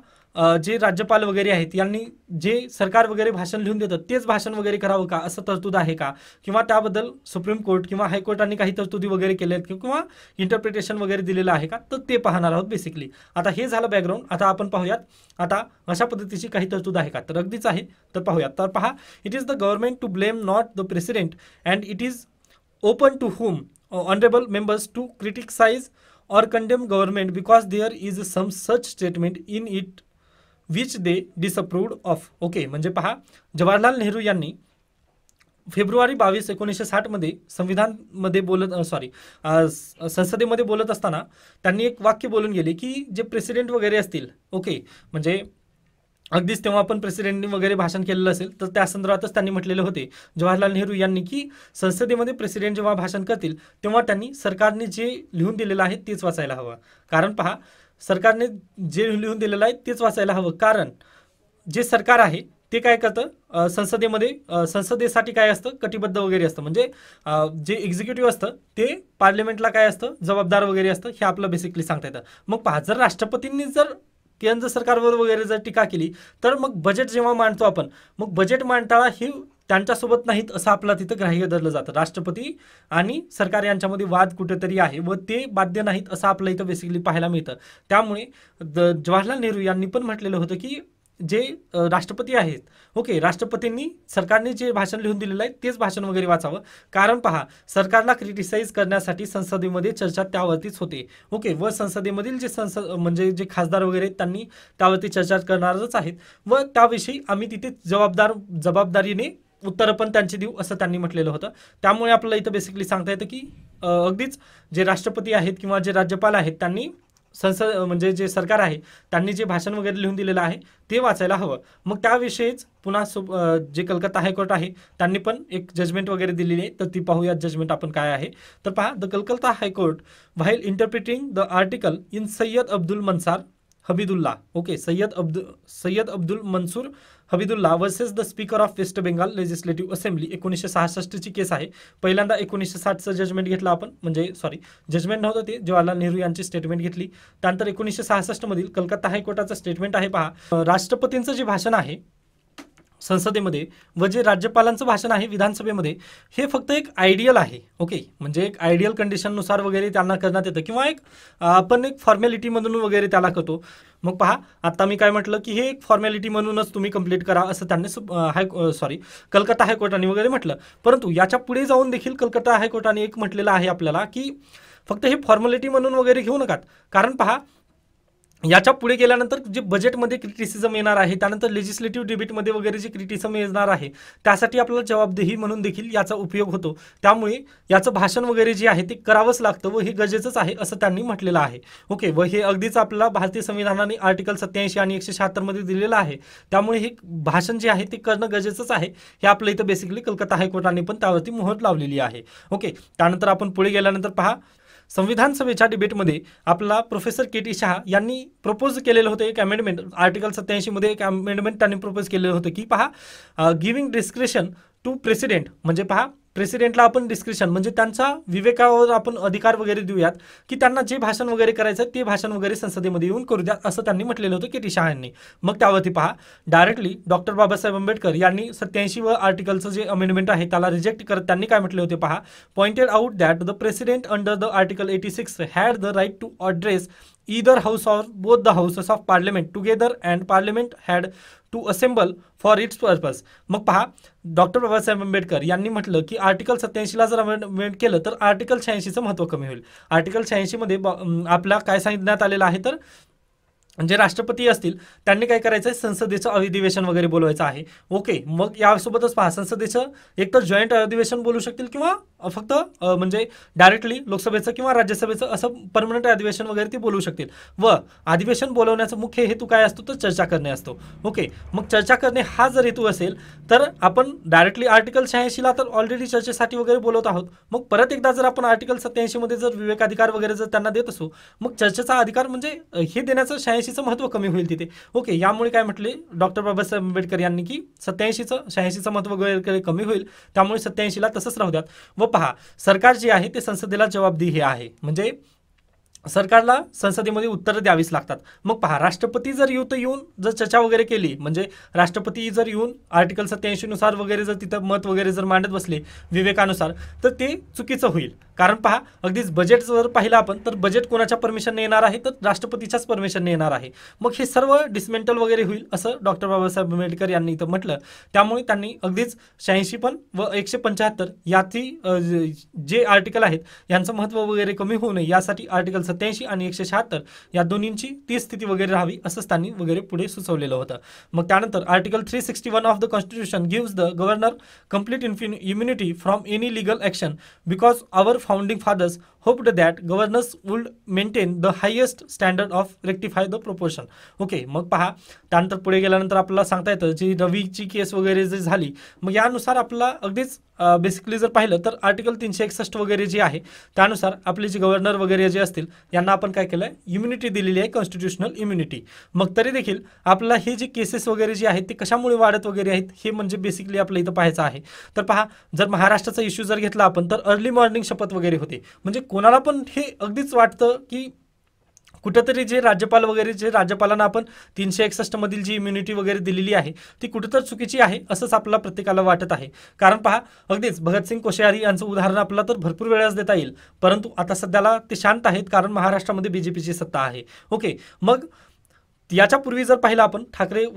जे राज्यपाल वगैरे आहेत यांनी जे सरकार वगैरे भाषण लिहून देतात तेच भाषण वगैरे करावं का, असं तरतूद आहे का, किंवा त्याबद्दल सुप्रीम कोर्ट किंवा हायकोर्टाने काही तरतुदी वगैरे केल्या आहेत किंवा इंटरप्रिटेशन वगैरे दिलेलं आहे का, तर ते पाहणार आहोत बेसिकली. आता हे झालं बॅकग्राऊंड. आता आपण पाहूयात आता अशा पद्धतीची काही तरतूद आहे का, तर अगदीच आहे. तर पाहूयात. तर पहा, it is the government to blame not the president and it is open to whom honourable members to criticise or condemn government because there is some such statement in it which they disapproved of. Okay, म्हणजे पहा, जवाहरलाल नेहरू यांनी February 22, 1960 मध्ये संविधानमध्ये संसदेमध्ये बोलत असताना त्यांनी एक वाक्य बोलून गेले की जे प्रेसिडेंट वगैरे असतील, ओके, म्हणजे अगदीच तेव्हा आपण प्रेसिडेंटनी वगैरे भाषण केलेलं असेल तर त्या संदर्भातच त्यांनी म्हटलेले होते जवाहरलाल नेहरू यांनी की संसदेमध्ये प्रेसिडेंट जेव्हा भाषण करतील तेव्हा त्यांनी सरकारने जे लिहून दिलेलं आहे तेच वाचायला हवं. कारण पहा, सरकारने जे लिहून दिलेलं आहे तेच वाचायला हवं. कारण जे सरकार आहे ते काय करतं, संसदेसाठी काय असतं, कटिबद्ध वगैरे असतं. म्हणजे जे एक्झिक्युटिव्ह असतं ते पार्लमेंटला काय असतं, जबाबदार वगैरे असतं, हे आपलं बेसिकली सांगता येतं. मग पहा, जर राष्ट्रपतींनी जर केंद्र सरकारवर वगैरे जर टीका केली तर मग बजेट जेव्हा मांडतो आपण, मग बजेट मांडताना ही त्यांच्यासोबत नाहीत असं आपला तिथं ग्राह्य धरलं जातं. राष्ट्रपती आणि सरकार यांच्यामध्ये वाद कुठेतरी आहे व ते बाध्य नाहीत असं आपलं इथं बेसिकली पाहायला मिळतं. त्यामुळे जवाहरलाल नेहरू यांनी पण म्हटलेलं होतं की जे राष्ट्रपती आहेत, ओके, राष्ट्रपतींनी सरकारने जे भाषण लिहून दिलेलं आहे तेच भाषण वगैरे वाचावं. कारण पहा, सरकारला क्रिटिसाइज करण्यासाठी संसदेमध्ये चर्चा त्यावरतीच होते. ओके, व संसदेमधील जे म्हणजे जे खासदार वगैरे त्यांनी त्यावरती चर्चा करणारच आहेत व त्याविषयी आम्ही तिथे जबाबदारीने उत्तरं पण त्यांची देऊ असं त्यांनी म्हटलेलं होतं. त्यामुळे आपल्याला इथं बेसिकली सांगता येतं की अगदीच जे राष्ट्रपती आहेत किंवा जे राज्यपाल आहेत त्यांनी म्हणजे जे सरकार आहे त्यांनी जे भाषण वगैरे लिहून दिलेलं आहे ते वाचायला हवं. मग त्याविषयीच पुन्हा जे कलकत्ता हायकोर्ट आहे त्यांनी पण एक जजमेंट वगैरे दिलेली आहे, तर ती पाहूयात जजमेंट आपण काय आहे. तर पहा, the Calcutta high court while interpreting the article in Syed Abdul Mansar Habidullah, okay, Syed Abdul Mansoor Habidullah versus the speaker of West Bengal legislative assembly 1966ची केस आहे. पहिल्यांदा 1960चं जजमेंट घेतलं आपण, म्हणजे जजमेंट नव्हतं ते, जवाहरलाल नेहरू यांची स्टेटमेंट घेतली. त्यानंतर 1966 मधील कलकत्ता हायकोर्टाचं स्टेटमेंट आहे. पहा, राष्ट्रपतींचं जे भाषण आहे संसदेमध्ये व जे राज्यपालांचं भाषण आहे विधानसभेमध्ये हे फक्त एक आयडियल आहे. ओके, म्हणजे एक आयडियल कंडिशननुसार वगैरे त्यांना करण्यात येतं किंवा एक आपण एक फॉर्मॅलिटी म्हणून वगैरे त्याला करतो. मग पहा, आता मी काय म्हटलं की हे एक फॉर्मॅलिटी म्हणूनच तुम्ही कंप्लीट करा असं त्यांनी कलकत्ता हायकोर्टाने वगैरे म्हटलं. परंतु याच्या पुढे जाऊन देखील कलकत्ता हायकोर्टाने एक म्हटलेलं आहे आपल्याला की फक्त हे फॉर्मॅलिटी म्हणून वगैरे घेऊ नका. कारण पहा, याच्या पुढे गेल्यानंतर जे बजेटमध्ये क्रिटिसिझम येणार आहे, त्यानंतर लेजिस्लेटिव्ह डिबेटमध्ये वगैरे जे क्रिटिसिझम येणार आहे त्यासाठी आपल्याला जबाबदेही म्हणून देखील याचा उपयोग होतो. त्यामुळे याचं भाषण वगैरे जे आहे ते करावंच लागतं व हे गरजेचंच आहे असं त्यांनी म्हटलेलं आहे. ओके, व हे अगदीच आपल्याला भारतीय संविधानाने आर्टिकल 87 आणि 176 मध्ये दिलेलं आहे. त्यामुळे हे भाषण जे आहे ते करणं गरजेचंच आहे. हे आपलं इथं बेसिकली कलकत्ता हायकोर्टाने पण त्यावरती मोहर लावलेली आहे. ओके, त्यानंतर आपण पुढे गेल्यानंतर पहा, संविधान सभेच्या डिबेटमध्ये आपला प्रोफेसर के.टी. शहा यांनी प्रपोज केलेलं होतं एक अमेंडमेंट. आर्टिकल 87 मध्ये एक अमेंडमेंट त्यांनी प्रपोज केलेलं होतं की पहा, गिव्हिंग डिस्क्रिशन टू प्रेसिडेंट, म्हणजे पहा प्रेसिडेंटला आपण डिस्क्रिप्शन म्हणजे त्यांच्या विवेकावर आपण अधिकार वगैरे देऊयात की त्यांना जे भाषण वगैरे करायचं ते भाषण वगैरे संसदेमध्ये येऊन करू द्या असं त्यांनी म्हटलेलं होतं की टी शहा यांनी. मग त्यावरती पहा डायरेक्टली डॉक्टर बाबासाहेब आंबेडकर यांनी 87 आर्टिकलचं जे अमेंडमेंट आहे त्याला रिजेक्ट करत त्यांनी काय म्हटले होते पहा, pointed out that the president under the article 86 had the right to address either house or both the houses of parliament together and parliament had to assemble for its purpose. मग पहा doctor Babasaheb Ambedkar यांनी म्हटलं की article 87 ला जर amendment केलं तर article 86चं महत्त्व कमी होईल. आर्टिकल 86 मध्ये आपला काय सांगण्यात आलेलं आहे तर जे राष्ट्रपती असतील त्यांनी काय करायचं आहे, संसदेचं अधिवेशन वगैरे बोलवायचं आहे. ओके, मग यासोबतच पहा संसदेचं एक तर जॉईंट अधिवेशन बोलू शकतील किंवा फक्त म्हणजे डायरेक्टली लोकसभेचं किंवा राज्यसभेचं असं परमनंट अधिवेशन वगैरे ते बोलवू शकतील. व अधिवेशन बोलवण्याचा मुख्य हेतू काय असतो तर चर्चा करणे असतो. ओके, मग चर्चा करणे हा जर हेतू असेल तर आपण डायरेक्टली आर्टिकल 86 ला तर ऑलरेडी चर्चेसाठी वगैरे बोलवत आहोत. मग परत एकदा जर आपण आर्टिकल 87 मध्ये जर विवेकाधिकार वगैरे जर त्यांना देत असू मग चर्चेचा अधिकार म्हणजे हे देण्याचं 86चं महत्त्व कमी होईल तिथे. ओके, यामुळे काय म्हटले डॉक्टर बाबासाहेब आंबेडकर यांनी की 86चं महत्त्व वगैरे कमी होईल त्यामुळे 87 ला तसंच राहू द्यात. व पहा सरकार जे आहे ते संसदेला जबाबदेही आहे म्हणजे सरकारला संसदेमध्ये उत्तरं द्यावीच लागतात. मग पहा राष्ट्रपती जर येऊन जर चर्चा वगैरे केली म्हणजे राष्ट्रपती जर येऊन आर्टिकल 87 नुसार वगैरे जर तिथं मत वगैरे जर मांडत बसले विवेकानुसार तर ते चुकीचं होईल. कारण पहा अगदीच बजेट जर पाहिलं आपण तर बजेट कोणाच्या परमिशनने येणार आहे तर राष्ट्रपतीच्याच परमिशनने येणार आहे. मग हे सर्व डिसमेंटल वगैरे होईल असं डॉक्टर बाबासाहेब आंबेडकर यांनी इथं म्हटलं. त्यामुळे त्यांनी अगदीच 86 पण व 175 याची जे आर्टिकल आहेत यांचं महत्त्व वगैरे कमी होऊ नये यासाठी आर्टिकल 87 आणि 176 या दोन्हींची ती स्थिती वगैरे राहावी असंच त्यांनी वगैरे पुढे सुचवलेलं होतं. मग त्यानंतर article 361 of the constitution gives the governor complete immunity from any legal action because our founding fathers hoped that governors would maintain the highest standard of rectify the proportion. Okay, मग पहा त्यानंतर पुढे गेल्यानंतर आपल्याला सांगता येतं जी रवीची केस वगैरे जी झाली मग यानुसार आपल्याला अगदीच बेसिकली जर पाहिलं तर आर्टिकल 361 वगैरे जे आहे त्यानुसार आपले जे गव्हर्नर वगैरे जे असतील यांना आपण काय केलं आहे इम्युनिटी दिलेली आहे, कॉन्स्टिट्युशनल इम्युनिटी. मग तरी देखील आपल्याला हे जे केसेस वगैरे जे आहेत ते कशामुळे वाढत वगैरे आहेत हे म्हणजे बेसिकली आपल्या इथं पाहायचं आहे. तर पहा जर महाराष्ट्राचा इश्यू जर घेतला आपण तर अर्ली मॉर्निंग शपथ वगैरे होते म्हणजे कोणाला पण हे अगदीच वाटतं की कुठेतरी जे राज्यपाल वगैरे जे राज्यपालांना आपण 361 मधील जी इम्युनिटी वगैरे दिलेली आहे ती कुठेतरी चुकीची आहे असंच आपल्याला प्रत्येकाला वाटत आहे. कारण पहा अगदीच भगतसिंग कोश्यारी यांचं उदाहरण आपल्याला तर भरपूर वेळाच देता येईल परंतु आता सध्याला ते शांत आहेत कारण महाराष्ट्रामध्ये बीजेपीची सत्ता आहे. ओके, मग याच्यापूर्वी जर पाहिलं आपण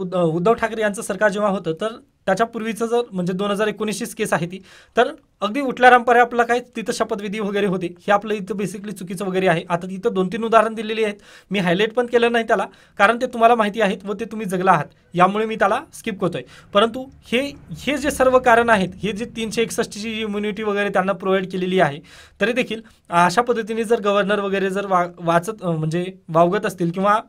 उद्धव ठाकरे यांचं सरकार जेव्हा होतं तर त्याच्यापूर्वीचं जर म्हणजे 2019ची केस आहे ती तर अगदी उठल्या रामपर्यंत आपला काय तिथं शपथविधी वगैरे होते हे आपलं इथं बेसिकली चुकीचं वगैरे आहे. आता तिथं 2-3 उदाहरण दिलेली आहेत मी हायलाईट पण केलं नाही त्याला कारण ते तुम्हाला माहिती आहेत व ते तुम्ही जगला आहात यामुळे मी त्याला स्किप करतोय. परंतु हे जे सर्व कारण आहेत हे जे 361 ची इम्युनिटी वगैरे त्यांना प्रोव्हाइड केलेली आहे तरी देखील अशा पद्धतीने जर गव्हर्नर वगैरे जर म्हणजे वावगत असतील किंवा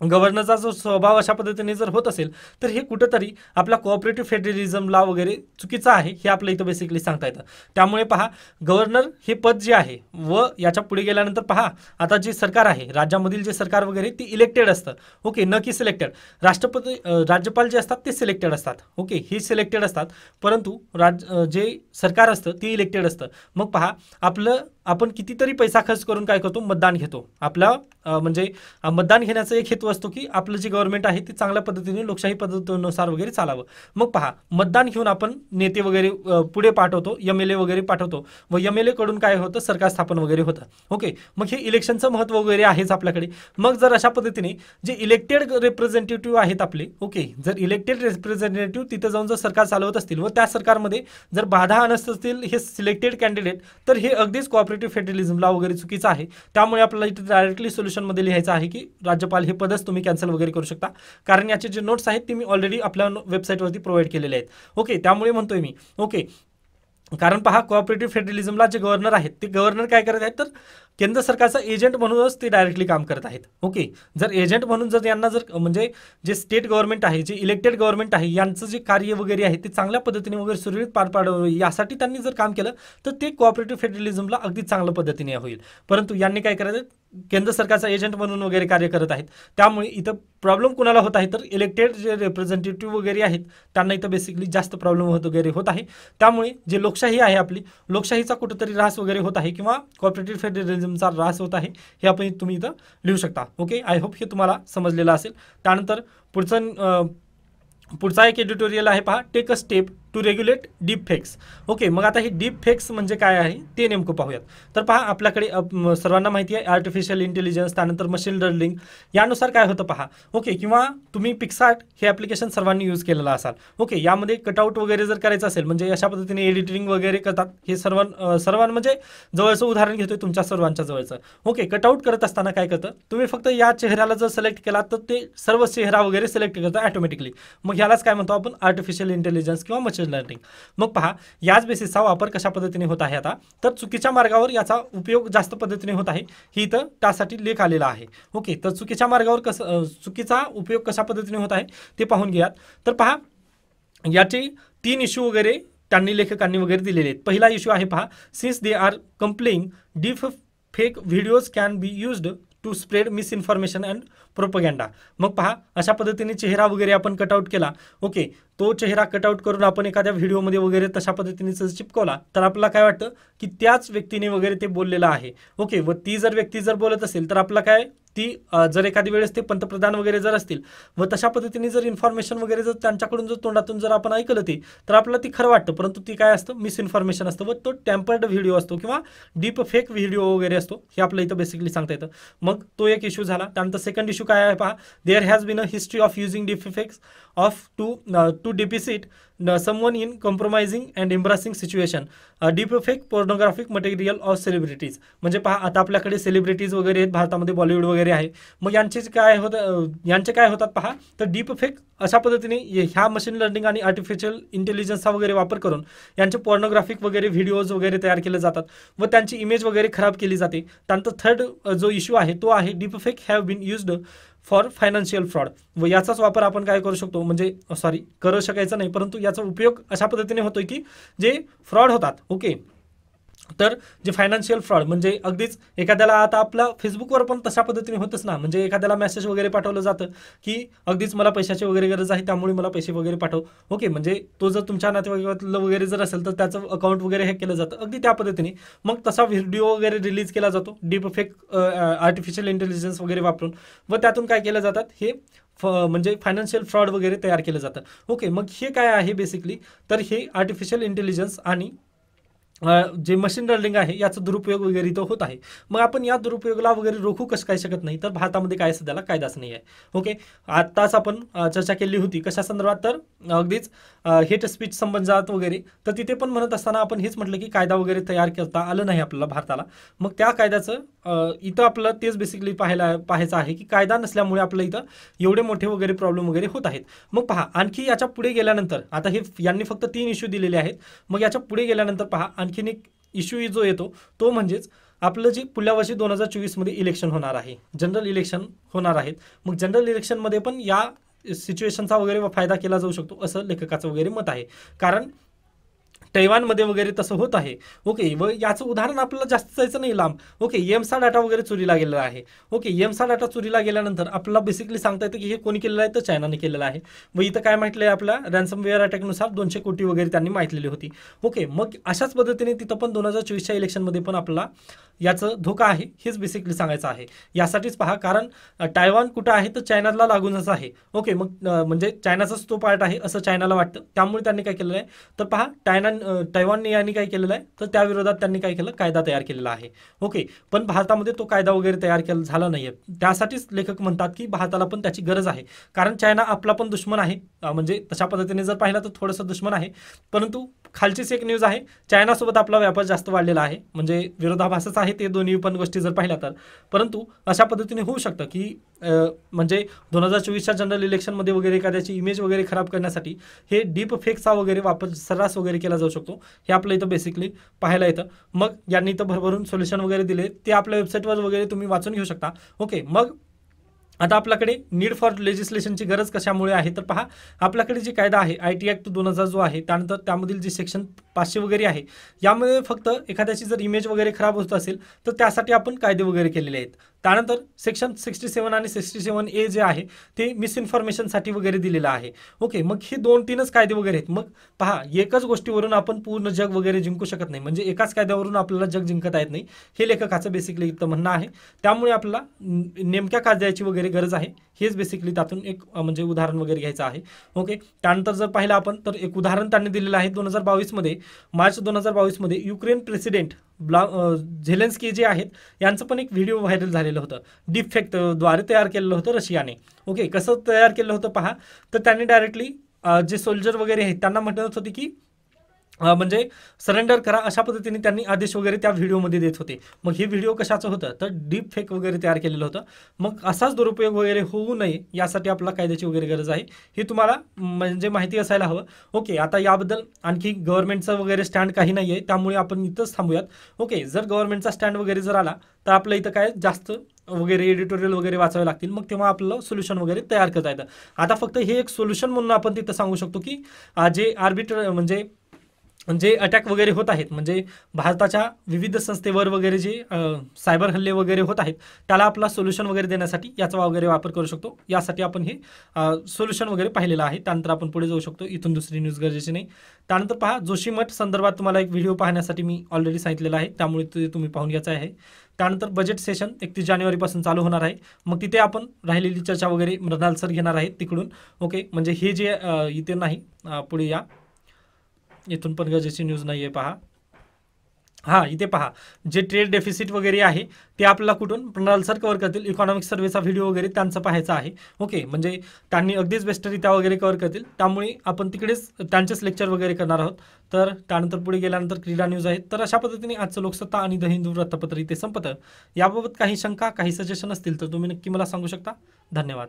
गव्हर्नरचा जो स्वभाव अशा पद्धतीने जर होत असेल तर हे कुठंतरी आपला कोऑपरेटिव्ह फेडरलिझमला वगैरे चुकीचं आहे हे आपलं इथं बेसिकली सांगता येतं. त्यामुळे पहा गव्हर्नर हे पद जे आहे व याच्या पुढे गेल्यानंतर पहा आता जे सरकार आहे राज्यामधील जे सरकार वगैरे ते इलेक्टेड असतं. ओके, न की सिलेक्टेड. राज्यपाल जे असतात ते सिलेक्टेड असतात. ओके, हे सिलेक्टेड असतात परंतु जे सरकार असतं ते इलेक्टेड असतं. मग पहा आपण कितीतरी पैसा खर्च करून काय करतो मतदान घेतो. आपला म्हणजे मतदान घेण्याचा एक हेतू असतो की आपलं जे गव्हर्नमेंट आहे ते चांगल्या पद्धतीने लोकशाही पद्धतीनुसार वगैरे चालावं. मग पहा मतदान घेऊन आपण नेते वगैरे पुढे पाठवतो, MLA वगैरे पाठवतो व MLA कडून काय होतं सरकार स्थापन वगैरे होतं. ओके, मग हे इलेक्शनचं महत्त्व वगैरे आहेच आपल्याकडे. मग जर अशा पद्धतीने जे इलेक्टेड रिप्रेझेंटेटिव्ह आहेत आपले ओके जर इलेक्टेड रिप्रेझेंटेटिव्ह तिथे जाऊन जर सरकार चालवत असतील व त्या सरकारमध्ये जर बाधा आणत असतील हे सिलेक्टेड कॅन्डिडेट तर हे अगदीच कोऑपरेटिव्ह फेडरलिझमला वगैरे चुकीचं आहे. त्यामुळे आपल्याला इथे डायरेक्टली सोल्युशनमध्ये लिहायचं आहे की राज्यपाल हे पदच तुम्ही कॅन्सल वगैरे करू शकता कारण याचे जे नोट्स आहेत ते मी ऑलरेडी आपल्या वेबसाईटवरती प्रोव्हाइड केलेले आहेत. ओके, त्यामुळे म्हणतोय मी ओके कारण पहा कोऑपरेटिव्ह फेडरलिझमला जे गव्हर्नर आहेत ते गव्हर्नर काय करत आहेत तर केंद्र सरकारचा एजंट म्हणूनच ते डायरेक्टली काम करत आहेत. ओके, जर एजंट म्हणून जर यांना जर म्हणजे जे स्टेट गव्हर्नमेंट आहे, जे इलेक्टेड गव्हर्नमेंट आहे, यांचं जे कार्य वगैरे आहे ते चांगल्या पद्धतीने वगैरे सुरळीत पार पाडावं यासाठी त्यांनी जर काम केलं तर ते कोऑपरेटिव्ह फेडरलिझमला अगदी चांगल्या पद्धतीने होईल. परंतु यांनी काय करायचं, केंद्र सरकारचा एजंट म्हणून वगैरे कार्य करत आहेत. त्यामुळे इथं प्रॉब्लेम कुणाला होत आहे तर इलेक्टेड जे रिप्रेझेंटेटिव्ह वगैरे आहेत त्यांना इथं बेसिकली जास्त प्रॉब्लेम वगैरे होत आहे. त्यामुळे जे लोकशाही आहे आपली, लोकशाहीचा कुठेतरी ऱ्हास वगैरे होत आहे किंवा कोऑपरेटिव्ह फेडरलिझमचा ऱ्हास होत आहे, हे आपण तुम्ही इथं लिहू शकता. ओके, आय होप हे तुम्हाला समजलेलं असेल. त्यानंतर पुढचा एक एडिटोरियल आहे पहा, take a step to regulate deep fakes. Okay, मग आता ही डीप फेक्स म्हणजे काय आहे ते नेमकं पाहूयात. तर पहा, आपल्याकडे सर्वांना माहिती आहे आर्टिफिशियल इंटेलिजन्स, त्यानंतर मशीन लर्निंग यानुसार काय होतं पहा. ओके, किंवा तुम्ही पिक्सार्ट हे ॲप्लिकेशन सर्वांनी यूज केलेलं असाल. ओके, यामध्ये कटआउट वगैरे जर करायचं असेल म्हणजे अशा पद्धतीने एडिटिंग वगैरे करतात. हे सर्वांना म्हणजे जवळचं उदाहरण घेतोय तुमच्या सर्वांच्या जवळचं. ओके, कटआउट करत असताना काय करतं, तुम्ही फक्त या चेहऱ्याला जर सिलेक्ट केला तर ते सर्व चेहरा वगैरे सिलेक्ट करतं ऑटोमॅटिकली. मग ह्यालाच काय म्हणतो आपण, आर्टिफिशियल इंटेलिजन्स किंवा मशीन लर्निंग. मग पहा, याच बेसिसचा वापर कशा पद्धतीने होत आहे आता, तर चुकीच्या मार्गावर याचा उपयोग जास्त पद्धतीने होत आहे, ही इथं त्यासाठी लेख आलेला आहे. ओके, तर चुकीच्या मार्गावर चुकीचा उपयोग कशा पद्धतीने होत आहे ते पाहून घ्या. तर पहा, याचे 3 इश्यू वगैरे त्यांनी लेखकांनी वगैरे दिलेले आहेत. पहिला इश्यू आहे पहा, since they are complaining deep fake videos can be used to spread misinformation and propaganda. मग पहा, अशा पद्धतीने चेहरा वगैरे आपण कटआउट केला. ओके, तो चेहरा कटआउट करून आपण एखाद्या व्हिडिओमध्ये वगैरे तशा पद्धतीने चिपकवला तर आपल्याला काय वाटतं की त्याच व्यक्तीने वगैरे ते बोललेलं आहे. ओके, व ती जर व्यक्ती जर बोलत असेल तर आपला काय, ती जर एखादी वेळेस ते पंतप्रधान वगैरे जर असतील व तशा पद्धतीने जर इन्फॉर्मेशन वगैरे जर त्यांच्याकडून जर तोंडातून जर आपण ऐकलं ते, तर आपल्याला ती खरं वाटतं, परंतु ती काय असतं, मिसइन्फॉर्मेशन असतं व तो टेम्पर्ड व्हिडिओ असतो किंवा डीप फेक व्हिडिओ वगैरे असतो, हे आपलं इथं बेसिकली सांगता येतं. मग तो एक इश्यू झाला. त्यानंतर सेकंड इश्यू काय आहे पहा, there has been a history of using deep fakes of to depict someone in compromising and embarrassing situation, deepfake pornographic material of celebrities. म्हणजे पहा, आता आपल्याकडे सेलिब्रिटीज वगैरे आहेत भारतामध्ये, बॉलिवूड वगैरे आहे. मग यांचे काय होतात पहा, तर डीपफेक अशा पद्धतीने ह्या मशीन लर्निंग आणि आर्टिफिशियल इंटेलिजन्सचा वगैरे वापर करून यांचे पॉर्नोग्राफिक वगैरे व्हिडिओज वगैरे तयार केले जातात व त्यांची इमेज वगैरे खराब केली जाते. त्यानंतर थर्ड जो इश्यू आहे तो आहे deepfake have been used for financial fraud. व याचाच वापर आपण काय करू शकतो, म्हणजे करू शकायचं नाही, परंतु याचा उपयोग अशा पद्धतीने होतोय की जे फ्रॉड होतात. ओके, तर जे फायनान्शियल फ्रॉड म्हणजे अगदीच एखाद्याला, आता आपला फेसबुकवर पण तशा पद्धतीने होतच ना, म्हणजे एखाद्याला मेसेज वगैरे पाठवलं जातं की अगदीच मला पैशाची वगैरे गरज आहे त्यामुळे मला पैसे वगैरे पाठव. ओके, म्हणजे तो जर तुमच्या नातेवाईकातलं वगैरे जर असेल तर त्याचं अकाउंट वगैरे हॅक केलं जातं अगदी त्या पद्धतीने. मग तसा व्हिडिओ वगैरे रिलीज केला जातो डीपफेक आर्टिफिशियल इंटेलिजन्स वगैरे वापरून, व त्यातून काय केलं जातात, हे म्हणजे फायनान्शियल फ्रॉड वगैरे तयार केलं जातं. ओके, मग हे काय आहे बेसिकली, तर हे आर्टिफिशियल इंटेलिजन्स आणि जे मशीन लर्निंग आहे याचा दुरुपयोग वगैरे तो होत आहे. मग आपण या दुरुपयोगाला वगैरे रोखू कसं काय शकत नाही, तर भारतामध्ये काय सध्याला कायदाच नाही आहे. ओके, आत्ताच आपण चर्चा केली होती कशा संदर्भात, तर अगदीच हेट स्पीच संबंधात वगैरे, तर तिथे पण म्हणत असताना आपण हेच म्हटलं की कायदा वगैरे तयार करता आलं नाही आपल्याला भारताला. मग त्या कायद्याचं इथं आपलं तेच बेसिकली पाहायचं आहे की कायदा नसल्यामुळे आपलं इथं एवढे मोठे वगैरे प्रॉब्लेम वगैरे होत आहेत. मग पहा, आणखी याच्या पुढे गेल्यानंतर, आता हे यांनी फक्त 3 इश्यू दिलेले आहेत. मग याच्या पुढे गेल्यानंतर पहा, आणखीन एक इश्यू जो येतो तो म्हणजेच आपलं जे पुढल्या वर्षी 2024 मध्ये इलेक्शन होणार आहे, जनरल इलेक्शन होणार आहेत. मग जनरल इलेक्शनमध्ये पण या सिच्युएशनचा वगैरे फायदा केला जाऊ शकतो असं लेखकाचं वगैरे मत आहे, कारण तैवानमध्ये वगैरे तसं होत आहे. ओके, व याचं उदाहरण आपल्याला जास्त जायचं नाही लांब. ओके, एम्सचा डाटा वगैरे चोरीला गेलेला आहे. ओके, एम्सचा डाटा चोरीला गेल्यानंतर आपल्याला बेसिकली सांगता येतं की हे कोणी केलेलं आहे, तर चायनाने केलेलं आहे. व इथं काय म्हटलं आहे, आपल्या रॅन्समवेअर अटॅकनुसार 200 कोटी वगैरे त्यांनी माहितलेली होती. ओके, मग अशाच पद्धतीने तिथं पण 2024च्या इलेक्शनमध्ये पण आपल्याला याचं धोका आहे, हेच बेसिकली सांगायचं आहे. यासाठीच पहा, कारण तायवान कुठं आहे, तर चायनाला लागूनच आहे. ओके, मग म्हणजे चायनाचाच तो पार्ट आहे असं चायनाला वाटतं, त्यामुळे त्यांनी काय केलेलं आहे, तर पहा तैवानने यांनी काय केलेलं आहे, तर त्या विरोधात त्यांनी काय केलं, कायदा तयार केलेला आहे. ओके, पण भारतामध्ये तो कायदा वगैरे तयार झाला नाहीये. त्यासाठीच लेखक म्हणतात की भारताला पण त्याची गरज आहे, कारण चायना आपला पण दुश्मन आहे. म्हणजे तशा पद्धतीने जर पाहिलं तर थोडंसं दुश्मन आहे, परंतु खालचीच एक न्यूज आहे, चायनासोबत आपला व्यापार जास्त वाढलेला आहे. म्हणजे विरोधाभासच आहे ते दोन्ही पण गोष्टी जर पाहिल्या तर. परंतु अशा पद्धतीने होऊ शकतं की म्हणजे 2024च्या जनरल इलेक्शनमध्ये वगैरे एखाद्याची इमेज वगैरे खराब करण्यासाठी हे डीप फेकचा वगैरे वापर सर्रास वगैरे केला जाऊ जाऊ शकतो हे आपल्या इथं बेसिकली पाहायला येतं. मग यांनी इथं भरभरून सोल्युशन वगैरे दिले ते आपल्या वेबसाईटवर वगैरे तुम्ही वाचून घेऊ शकता. ओके, मग आता आपल्याकडे नीड फॉर लेजिस्लेशनची गरज कशामुळे आहे तर पहा, आपल्याकडे जे कायदा आहे IT ॲक्ट 2000 जो आहे, त्यानंतर त्यामधील जे सेक्शन 500 वगैरे आहे, यामध्ये फक्त एखाद्याची जर इमेज वगैरे खराब होत असेल तर त्यासाठी आपण कायदे वगैरे केलेले आहेत. त्यानंतर सेक्शन 67 आणि 67A जे आहे ते मिसइन्फॉर्मेशनसाठी वगैरे दिलेलं आहे. ओके, मग हे 2-3च कायदे वगैरे आहेत. मग पहा, एकच गोष्टीवरून आपण पूर्ण जग वगैरे जिंकू शकत नाही, म्हणजे एकाच कायद्यावरून आपल्याला जग जिंकता येत नाही, हे लेखकाचं बेसिकली इथं म्हणणं आहे. त्यामुळे आपल्याला नेमक्या कायद्याची वगैरे गरज आहे, हेच बेसिकली त्यातून एक म्हणजे उदाहरण वगैरे घ्यायचं आहे. ओके, त्यानंतर जर पाहिलं आपण तर एक उदाहरण त्यांनी दिलेलं आहे 2022 मध्ये, मार्च 2022 मध्ये युक्रेन प्रेसिडेंट झेलेन्स्की जे आहेत यांचं पण एक व्हिडिओ व्हायरल झालेलं होतं, डीपफेक्टद्वारे तयार केलेलं होतं रशियाने. ओके, कसं तयार केलं होतं पहा, तर त्यांनी डायरेक्टली जे सोल्जर वगैरे आहेत त्यांना म्हणत होते की म्हणजे सरेंडर करा, अशा पद्धतीने त्यांनी आदेश वगैरे त्या व्हिडिओमध्ये देत होते. मग हे व्हिडिओ कशाचं होतं तर डीप फेक वगैरे तयार केलेलं होतं. मग असाच दुरुपयोग वगैरे होऊ नये यासाठी आपल्याला कायद्याची वगैरे गरज आहे, हे तुम्हाला म्हणजे माहिती असायला हवं. ओके, आता याबद्दल आणखी गव्हर्नमेंटचं वगैरे स्टँड काही नाही आहे, त्यामुळे आपण इथंच थांबूयात. ओके, जर गव्हर्नमेंटचा स्टँड वगैरे जर आला तर आपल्या इथं काय जास्त वगैरे एडिटोरियल वगैरे वाचावे लागतील, मग तेव्हा आपलं सोल्युशन वगैरे तयार करता येतं. आता फक्त हे एक सोल्युशन म्हणून आपण तिथं सांगू शकतो की जे आर्बिटर म्हणजे अटॅक वगैरे होत आहेत, म्हणजे भारताच्या विविध संस्थेवर वगैरे जे सायबर हल्ले वगैरे होत आहेत त्याला आपला सोल्युशन वगैरे देण्यासाठी याचा वगैरे वापर करू शकतो. यासाठी आपण हे सोल्युशन वगैरे पाहिलेलं आहे. त्यानंतर आपण पुढे जाऊ शकतो, इथून दुसरी न्यूज गरजेची नाही. त्यानंतर पहा, जोशीमठ संदर्भात तुम्हाला एक व्हिडिओ पाहण्यासाठी मी ऑलरेडी सांगितलेलं आहे, त्यामुळे ते तुम्ही पाहून घ्यायचं आहे. त्यानंतर बजेट सेशन 31 जानेवारीपासून चालू होणार आहे. मग तिथे आपण राहिलेली चर्चा वगैरे मृणाल सर घेणार आहेत तिकडून. ओके, म्हणजे हे जे इथे नाही, पुढे या, इथून पण गरजेची न्यूज नाही आहे पहा. हां, इथे पहा, जे ट्रेड डेफिसिट वगैरे आहे ते आपल्याला कुठून मृणाल सर कव्हर करतील, इकॉनॉमिक सर्वेचा व्हिडिओ वगैरे त्यांचं पाहायचं आहे. ओके, म्हणजे त्यांनी अगदीच बेस्टरित्या वगैरे कव्हर करतील, त्यामुळे आपण तिकडेच त्यांचेच लेक्चर वगैरे करणार आहोत. तर त्यानंतर पुढे गेल्यानंतर क्रीडा न्यूज आहेत. तर अशा पद्धतीने आजचं लोकसत्ता आणि द हिंदू वृत्तपत्र इथे संपतं. याबाबत काही शंका, काही सजेशन असतील तर तुम्ही नक्की मला सांगू शकता. धन्यवाद.